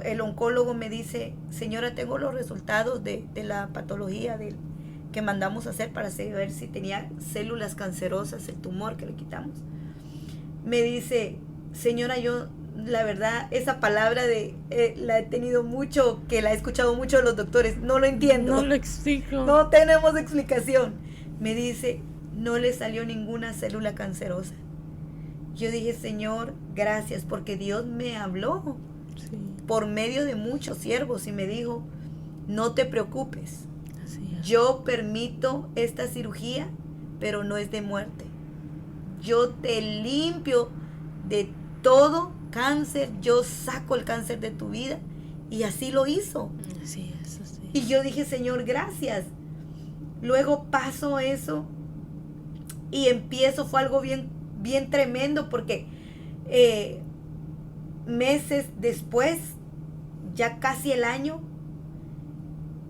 el oncólogo me dice, señora, tengo los resultados de la patología que mandamos a hacer para ver si tenía células cancerosas, el tumor que le quitamos, me dice, señora, yo la verdad, esa palabra la he tenido mucho, que la he escuchado mucho de los doctores, no lo entiendo. No lo explico. No tenemos explicación. Me dice, no le salió ninguna célula cancerosa. Yo dije, Señor, gracias, porque Dios me habló por medio de muchos siervos y me dijo, no te preocupes. Yo permito esta cirugía, pero no es de muerte. Yo te limpio de todo cáncer, yo saco el cáncer de tu vida. Y así lo hizo. Así es, así. Y yo dije, Señor, gracias. Luego pasó eso y fue algo bien, bien tremendo, porque meses después, ya casi el año,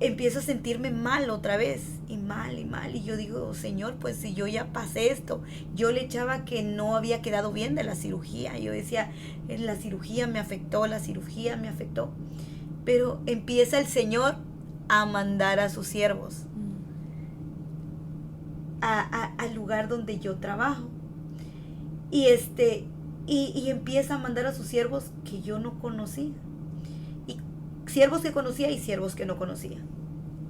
empiezo a sentirme mal otra vez, y mal, y yo digo, Señor, pues si yo ya pasé esto, yo le echaba que no había quedado bien de la cirugía, yo decía, la cirugía me afectó, pero empieza el Señor a mandar a sus siervos al lugar donde yo trabajo, y empieza a mandar a sus siervos que yo no conocía, y siervos que conocía y siervos que no conocía.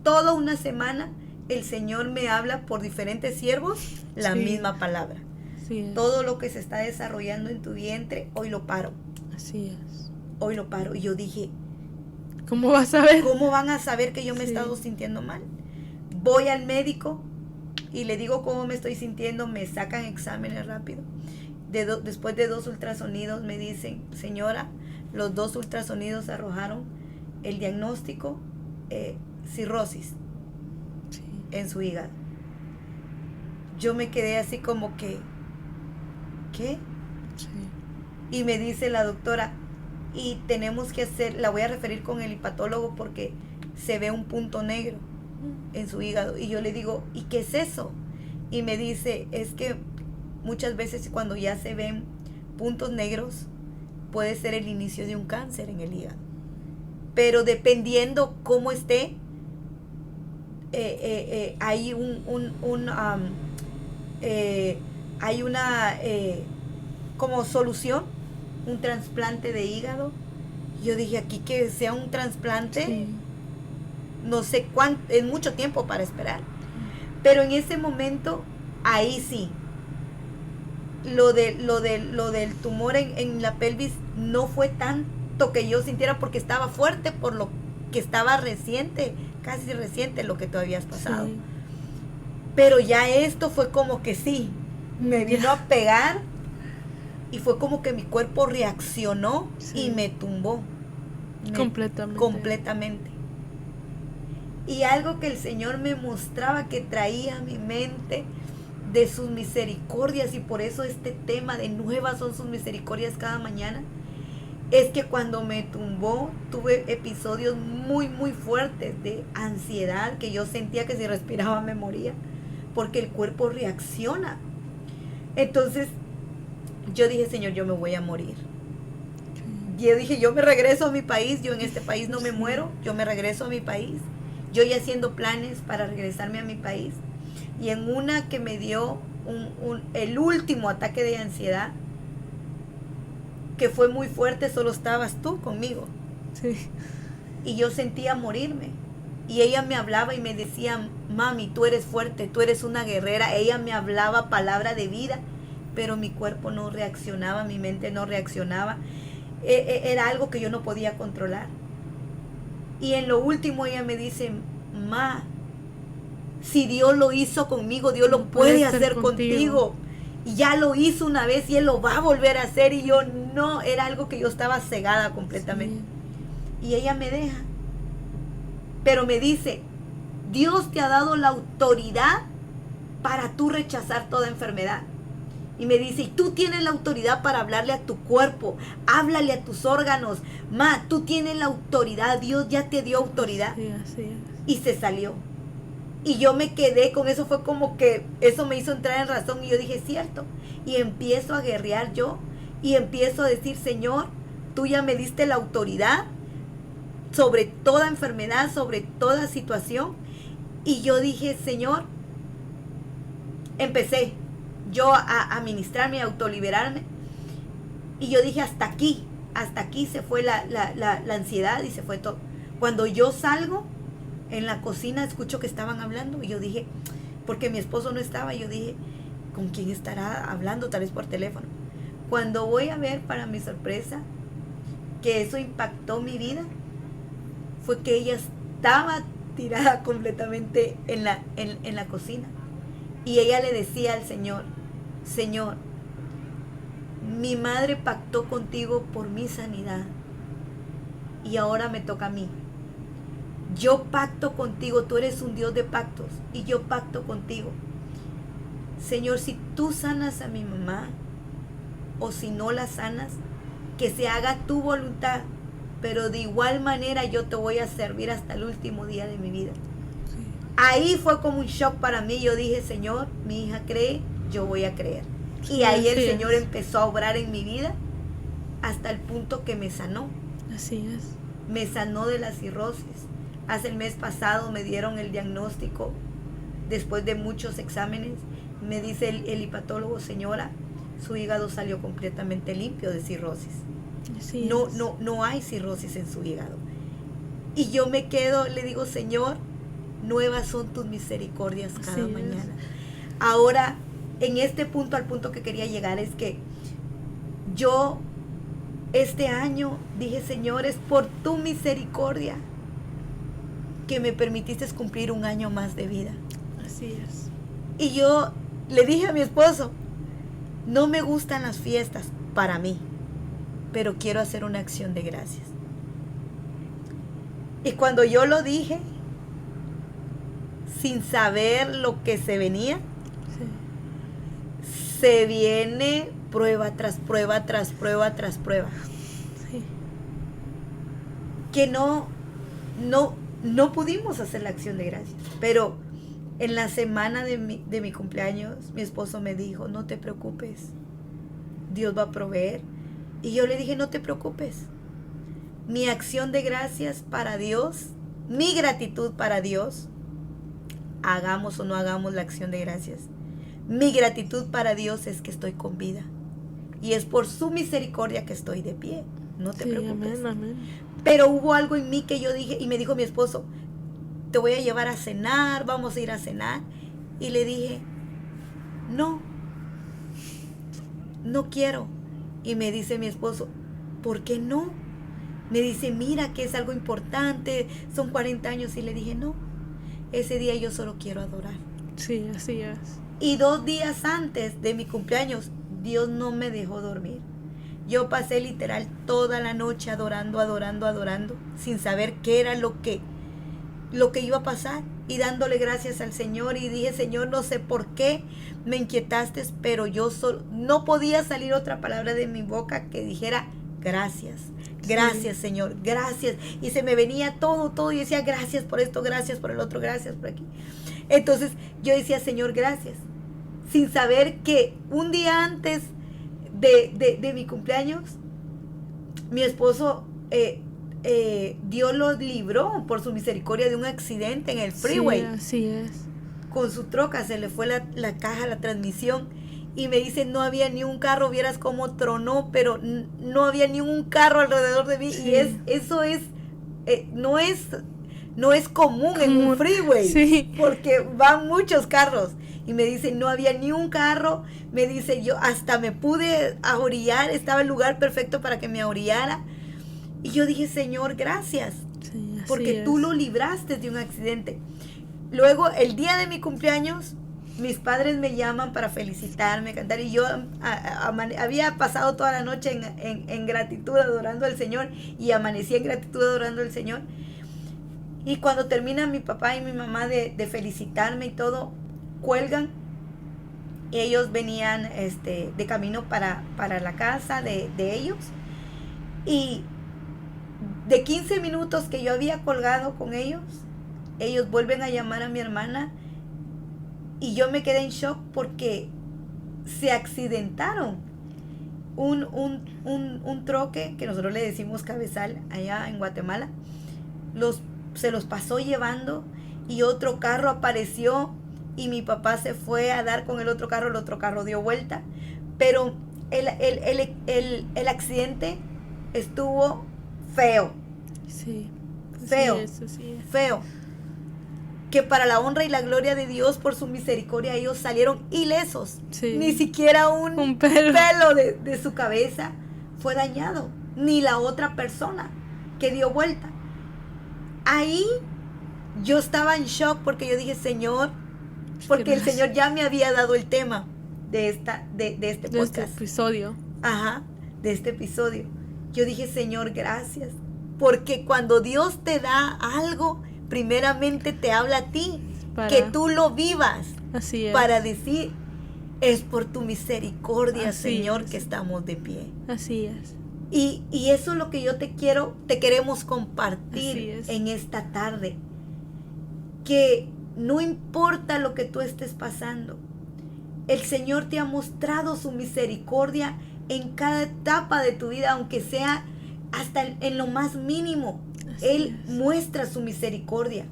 Toda una semana el Señor me habla por diferentes siervos la misma palabra. Todo lo que se está desarrollando en tu vientre, hoy lo paro. Así es. Hoy lo paro. Y yo dije, ¿cómo vas a ver? ¿Cómo van a saber que yo me he estado sintiendo mal? Voy al médico y le digo cómo me estoy sintiendo, me sacan exámenes rápido. Después de 2 ultrasonidos me dicen, señora, los 2 ultrasonidos arrojaron el diagnóstico, cirrosis en su hígado. Yo me quedé así como que, ¿qué? Sí. Y me dice la doctora, y tenemos que la voy a referir con el hepatólogo porque se ve un punto negro en su hígado. Y yo le digo, ¿y qué es eso? Y me dice, es que muchas veces cuando ya se ven puntos negros, puede ser el inicio de un cáncer en el hígado. Pero dependiendo cómo esté, hay hay una como solución un trasplante de hígado. Yo dije, aquí que sea un trasplante, Sí. no sé cuánto, es mucho tiempo para esperar. Pero en ese momento, ahí sí, lo del tumor en la pelvis no fue tanto que yo sintiera, porque estaba fuerte por lo que estaba reciente, casi reciente lo que tú habías pasado. Sí. Pero ya esto fue como que sí, me vino Ya. a pegar y fue como que mi cuerpo reaccionó Sí. y me tumbó. Completamente. Completamente. Y algo que el Señor me mostraba que traía a mi mente de sus misericordias, y por eso este tema de nuevas son sus misericordias cada mañana, es que cuando me tumbó tuve episodios muy muy fuertes de ansiedad, que yo sentía que si respiraba me moría, porque el cuerpo reacciona. Entonces yo dije, Señor, yo me voy a morir. Yo dije, yo me regreso a mi país, yo en este país no me Sí. muero, yo me regreso a mi país. Yo ya haciendo planes para regresarme a mi país. Y en una que me dio el último ataque de ansiedad, que fue muy fuerte, solo estabas tú conmigo. Sí. Y yo sentía morirme. Y ella me hablaba y me decía, mami, tú eres fuerte, tú eres una guerrera. Ella me hablaba palabra de vida, pero mi cuerpo no reaccionaba, mi mente no reaccionaba. Era algo que yo no podía controlar. Y en lo último ella me dice, ma, si Dios lo hizo conmigo, Dios lo puede hacer contigo. Y ya lo hizo una vez y Él lo va a volver a hacer. Y yo no, era algo que yo estaba cegada completamente. Sí. Y ella me deja. Pero me dice, Dios te ha dado la autoridad para tú rechazar toda enfermedad. Y me dice, y tú tienes la autoridad para hablarle a tu cuerpo, háblale a tus órganos. Ma, tú tienes la autoridad, Dios ya te dio autoridad. Sí, así es. Y se salió. Y yo me quedé con eso, fue como que eso me hizo entrar en razón. Y yo dije, cierto. Y empiezo a guerrear yo. Y empiezo a decir, Señor, tú ya me diste la autoridad sobre toda enfermedad, sobre toda situación. Y yo dije, Señor, empecé yo a ministrarme, a autoliberarme. Y yo dije, hasta aquí se fue la ansiedad y se fue todo. Cuando yo salgo en la cocina, escucho que estaban hablando y yo dije, porque mi esposo no estaba, yo dije, ¿con quién estará hablando? Tal vez por teléfono. Cuando voy a ver, para mi sorpresa, que eso impactó mi vida, fue que ella estaba tirada completamente en la cocina. Y ella le decía al Señor, Señor, mi madre pactó contigo por mi sanidad y ahora me toca a mí. Yo pacto contigo, tú eres un Dios de pactos y yo pacto contigo. Señor, si tú sanas a mi mamá o si no la sanas, que se haga tu voluntad, pero de igual manera yo te voy a servir hasta el último día de mi vida. Sí. Ahí fue como un shock para mí. Yo dije, Señor, mi hija cree, yo voy a creer. Sí, Y ahí el así Señor es. empezó a obrar en mi vida hasta el punto que me sanó. Así es. Me sanó de la cirrosis. Hace el mes pasado me dieron el diagnóstico después de muchos exámenes. Me dice el hepatólogo, señora, su hígado salió completamente limpio de cirrosis. Así No, es. no hay cirrosis en su hígado. Y yo me quedo, le digo, Señor, nuevas son tus misericordias cada Así es. mañana. Ahora, en este punto, al punto que quería llegar, es que yo este año dije, Señor, es por tu misericordia que me permitiste cumplir un año más de vida. Así es. Y yo le dije a mi esposo, no me gustan las fiestas para mí, pero quiero hacer una acción de gracias. Y cuando yo lo dije, sin saber lo que se venía, Sí. se viene prueba tras prueba, tras prueba, tras prueba. Sí. Que no pudimos hacer la acción de gracias. Pero en la semana de mi cumpleaños, mi esposo me dijo, no te preocupes, Dios va a proveer. Y yo le dije, no te preocupes. Mi acción de gracias para Dios, mi gratitud para Dios, hagamos o no hagamos la acción de gracias, mi gratitud para Dios es que estoy con vida. y es por su misericordia que estoy de pie. No te preocupes. Amén, amén. Pero hubo algo en mí que yo dije, y me dijo mi esposo, te voy a llevar a cenar, vamos a ir a cenar. Y le dije, no quiero. Y me dice mi esposo, ¿por qué no? Me dice, mira que es algo importante, son 40 años. Y le dije, no, ese día yo solo quiero adorar. Sí, así es. Y 2 días antes de mi cumpleaños, Dios no me dejó dormir. Yo pasé literal toda la noche adorando, sin saber qué era lo que iba a pasar, y dándole gracias al Señor. Y dije, Señor, no sé por qué me inquietaste, pero yo no podía salir otra palabra de mi boca que dijera gracias. Gracias, Señor, gracias. Y se me venía todo. Y decía, gracias por esto, gracias por el otro, gracias por aquí. Entonces yo decía, Señor, gracias. Sin saber que un día antes de mi cumpleaños, mi esposo, Dios los libró por su misericordia de un accidente en el freeway. Sí, así es. Con su troca se le fue la caja, la transmisión. Y me dice, no había ni un carro, vieras cómo tronó, pero no había ni un carro alrededor de mí. Sí. Y eso es, no es común en un freeway, sí, porque van muchos carros. Y me dice, no había ni un carro. Me dice, yo hasta me pude ahorillar, estaba el lugar perfecto para que me ahorillara. Y yo dije, Señor, gracias, sí, porque tú lo libraste de un accidente. Luego, el día de mi cumpleaños, mis padres me llaman para felicitarme, cantar, y yo había pasado toda la noche en gratitud adorando al Señor, y amanecí en gratitud adorando al Señor. Y cuando terminan mi papá y mi mamá de felicitarme y todo, cuelgan. Ellos venían de camino para la casa de ellos, y de 15 minutos que yo había colgado con ellos vuelven a llamar a mi hermana. Y yo me quedé en shock porque se accidentaron. Un troque, que nosotros le decimos cabezal allá en Guatemala, se los pasó llevando, y otro carro apareció y mi papá se fue a dar con el otro carro dio vuelta. Pero el accidente estuvo feo. Sí. Feo. Sí. Feo. Que para la honra y la gloria de Dios, por su misericordia, ellos salieron ilesos. Sí. Ni siquiera un pelo de su cabeza fue dañado, ni la otra persona que dio vuelta. Ahí yo estaba en shock, porque yo dije, Señor, porque el Señor ya me había dado el tema de este podcast. De este episodio. Ajá, de este episodio. Yo dije, Señor, gracias, porque cuando Dios te da algo, primeramente te habla a ti, que tú lo vivas. Así es. Para decir, es por tu misericordia, Así Señor, es. Que estamos de pie. Así es. Y eso es lo que yo te queremos compartir en esta tarde. Que no importa lo que tú estés pasando, el Señor te ha mostrado su misericordia en cada etapa de tu vida, aunque sea hasta en lo más mínimo. Él muestra su misericordia.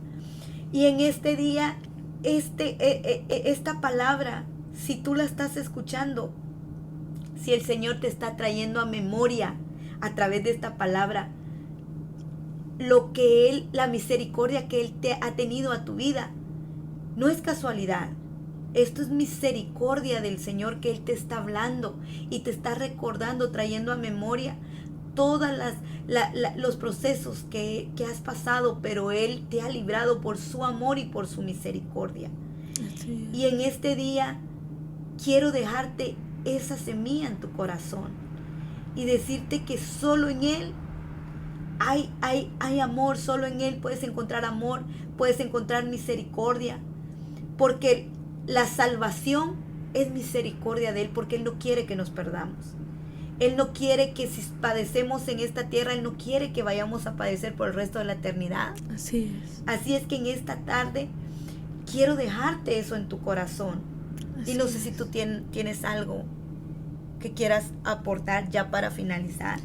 Y en este día, esta palabra, si tú la estás escuchando, si el Señor te está trayendo a memoria a través de esta palabra, la misericordia que Él te ha tenido a tu vida, no es casualidad. Esto es misericordia del Señor, que Él te está hablando y te está recordando, trayendo a memoria todos los procesos que has pasado, pero Él te ha librado por su amor y por su misericordia. Y en este día quiero dejarte esa semilla en tu corazón y decirte que solo en Él hay amor, solo en Él puedes encontrar amor, puedes encontrar misericordia, porque la salvación es misericordia de Él, porque Él no quiere que nos perdamos. Él no quiere que si padecemos en esta tierra, Él no quiere que vayamos a padecer por el resto de la eternidad. Así es. Así es que en esta tarde quiero dejarte eso en tu corazón. Y no sé si tú tienes algo que quieras aportar ya para finalizar.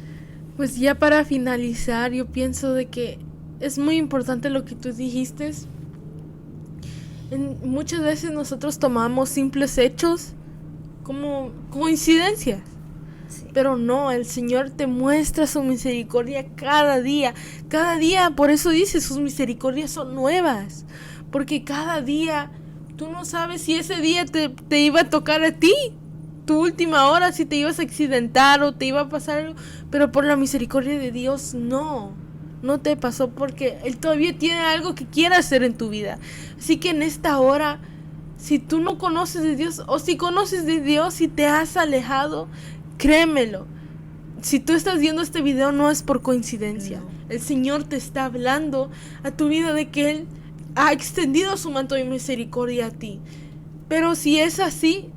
Pues ya para finalizar, yo pienso de que es muy importante lo que tú dijiste. Muchas veces nosotros tomamos simples hechos como coincidencias. Sí. Pero no, el Señor te muestra su misericordia cada día, por eso dice, sus misericordias son nuevas, porque cada día tú no sabes si ese día te iba a tocar a ti, tu última hora, si te ibas a accidentar o te iba a pasar algo, pero por la misericordia de Dios no te pasó, porque Él todavía tiene algo que quiere hacer en tu vida. Así que en esta hora, si tú no conoces de Dios, o si conoces de Dios y te has alejado, créemelo, si tú estás viendo este video no es por coincidencia. No. El Señor te está hablando a tu vida de que Él ha extendido su manto de misericordia a ti. Pero si es así,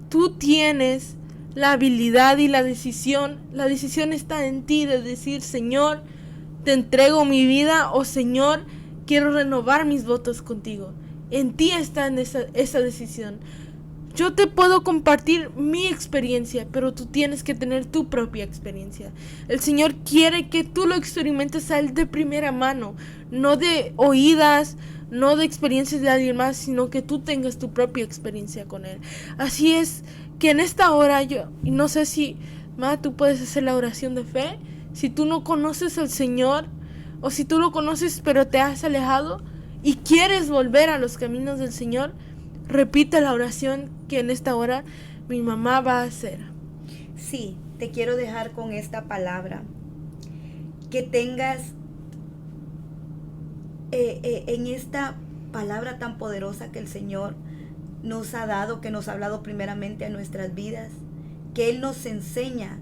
tú tienes la habilidad y la decisión está en ti de decir, Señor, te entrego mi vida, o Señor, quiero renovar mis votos contigo. En ti está esa decisión. Yo te puedo compartir mi experiencia, pero tú tienes que tener tu propia experiencia. El Señor quiere que tú lo experimentes a Él de primera mano, no de oídas, no de experiencias de alguien más, sino que tú tengas tu propia experiencia con Él. Así es que en esta hora y no sé si, tú puedes hacer la oración de fe. Si tú no conoces al Señor, o si tú lo conoces pero te has alejado y quieres volver a los caminos del Señor, repite la oración que en esta hora mi mamá va a hacer. Sí, te quiero dejar con esta palabra. Que tengas en esta palabra tan poderosa que el Señor nos ha dado, que nos ha hablado primeramente a nuestras vidas, que Él nos enseña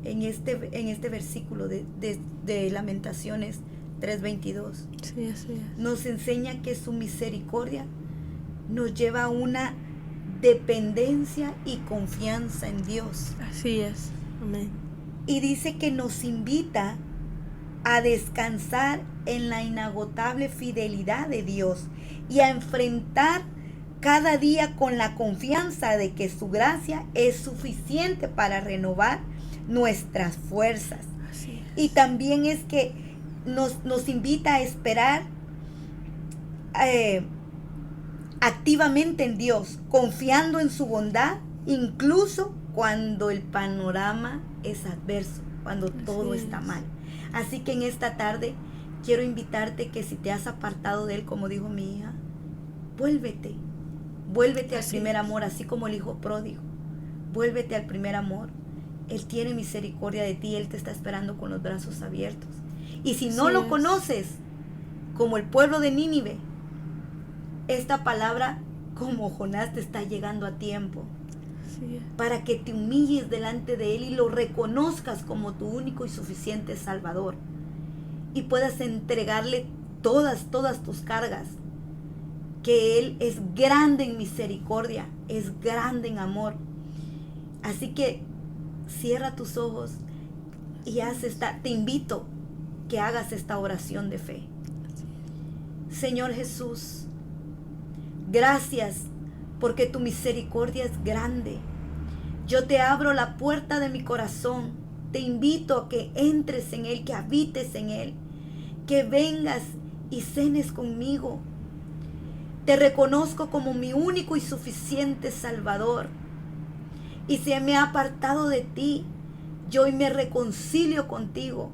en este versículo de Lamentaciones 3:22. Sí, así es. Nos enseña que su misericordia nos lleva a una dependencia y confianza en Dios. Así es. Amén. Y dice que nos invita a descansar en la inagotable fidelidad de Dios y a enfrentar cada día con la confianza de que su gracia es suficiente para renovar nuestras fuerzas. Así es. Y también es que nos invita a esperar activamente en Dios, confiando en su bondad, incluso cuando el panorama es adverso, cuando todo está mal. Así que en esta tarde quiero invitarte que si te has apartado de Él, como dijo mi hija, vuélvete al primer amor, así como el hijo pródigo. Vuélvete al primer amor. Él tiene misericordia de ti, Él te está esperando con los brazos abiertos. Y si no lo conoces, como el pueblo de Nínive, esta palabra, como Jonás, te está llegando a tiempo. Sí. Para que te humilles delante de Él y lo reconozcas como tu único y suficiente Salvador. Y puedas entregarle todas tus cargas. Que Él es grande en misericordia, es grande en amor. Así que cierra tus ojos y te invito que hagas esta oración de fe. Señor Jesús, gracias porque tu misericordia es grande. Yo te abro la puerta de mi corazón. Te invito a que entres en Él, que habites en Él, que vengas y cenes conmigo. Te reconozco como mi único y suficiente Salvador. Y si me ha apartado de ti, yo hoy me reconcilio contigo.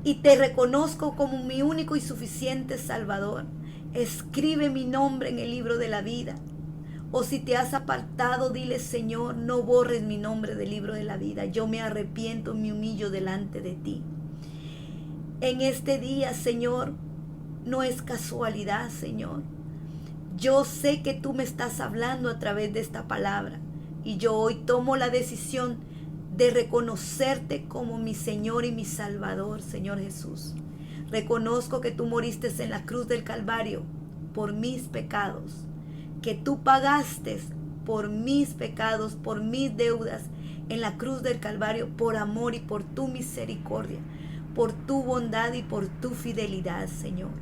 Y te reconozco como mi único y suficiente Salvador. Escribe mi nombre en el libro de la vida. O si te has apartado, dile, Señor, no borres mi nombre del libro de la vida. Yo me arrepiento, me humillo delante de ti. En este día, Señor, no es casualidad, Señor. Yo sé que tú me estás hablando a través de esta palabra. Y yo hoy tomo la decisión de reconocerte como mi Señor y mi Salvador, Señor Jesús. Reconozco que tú moriste en la cruz del Calvario por mis pecados, que tú pagaste por mis pecados, por mis deudas en la cruz del Calvario por amor y por tu misericordia, por tu bondad y por tu fidelidad, Señor.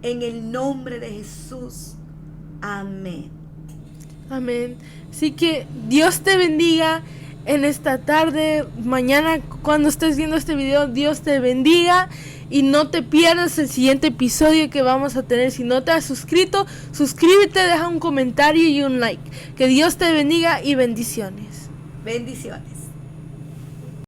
En el nombre de Jesús. Amén. Amén. Así que Dios te bendiga en esta tarde, mañana cuando estés viendo este video, Dios te bendiga y no te pierdas el siguiente episodio que vamos a tener. Si no te has suscrito, suscríbete, deja un comentario y un like. Que Dios te bendiga y bendiciones. Bendiciones.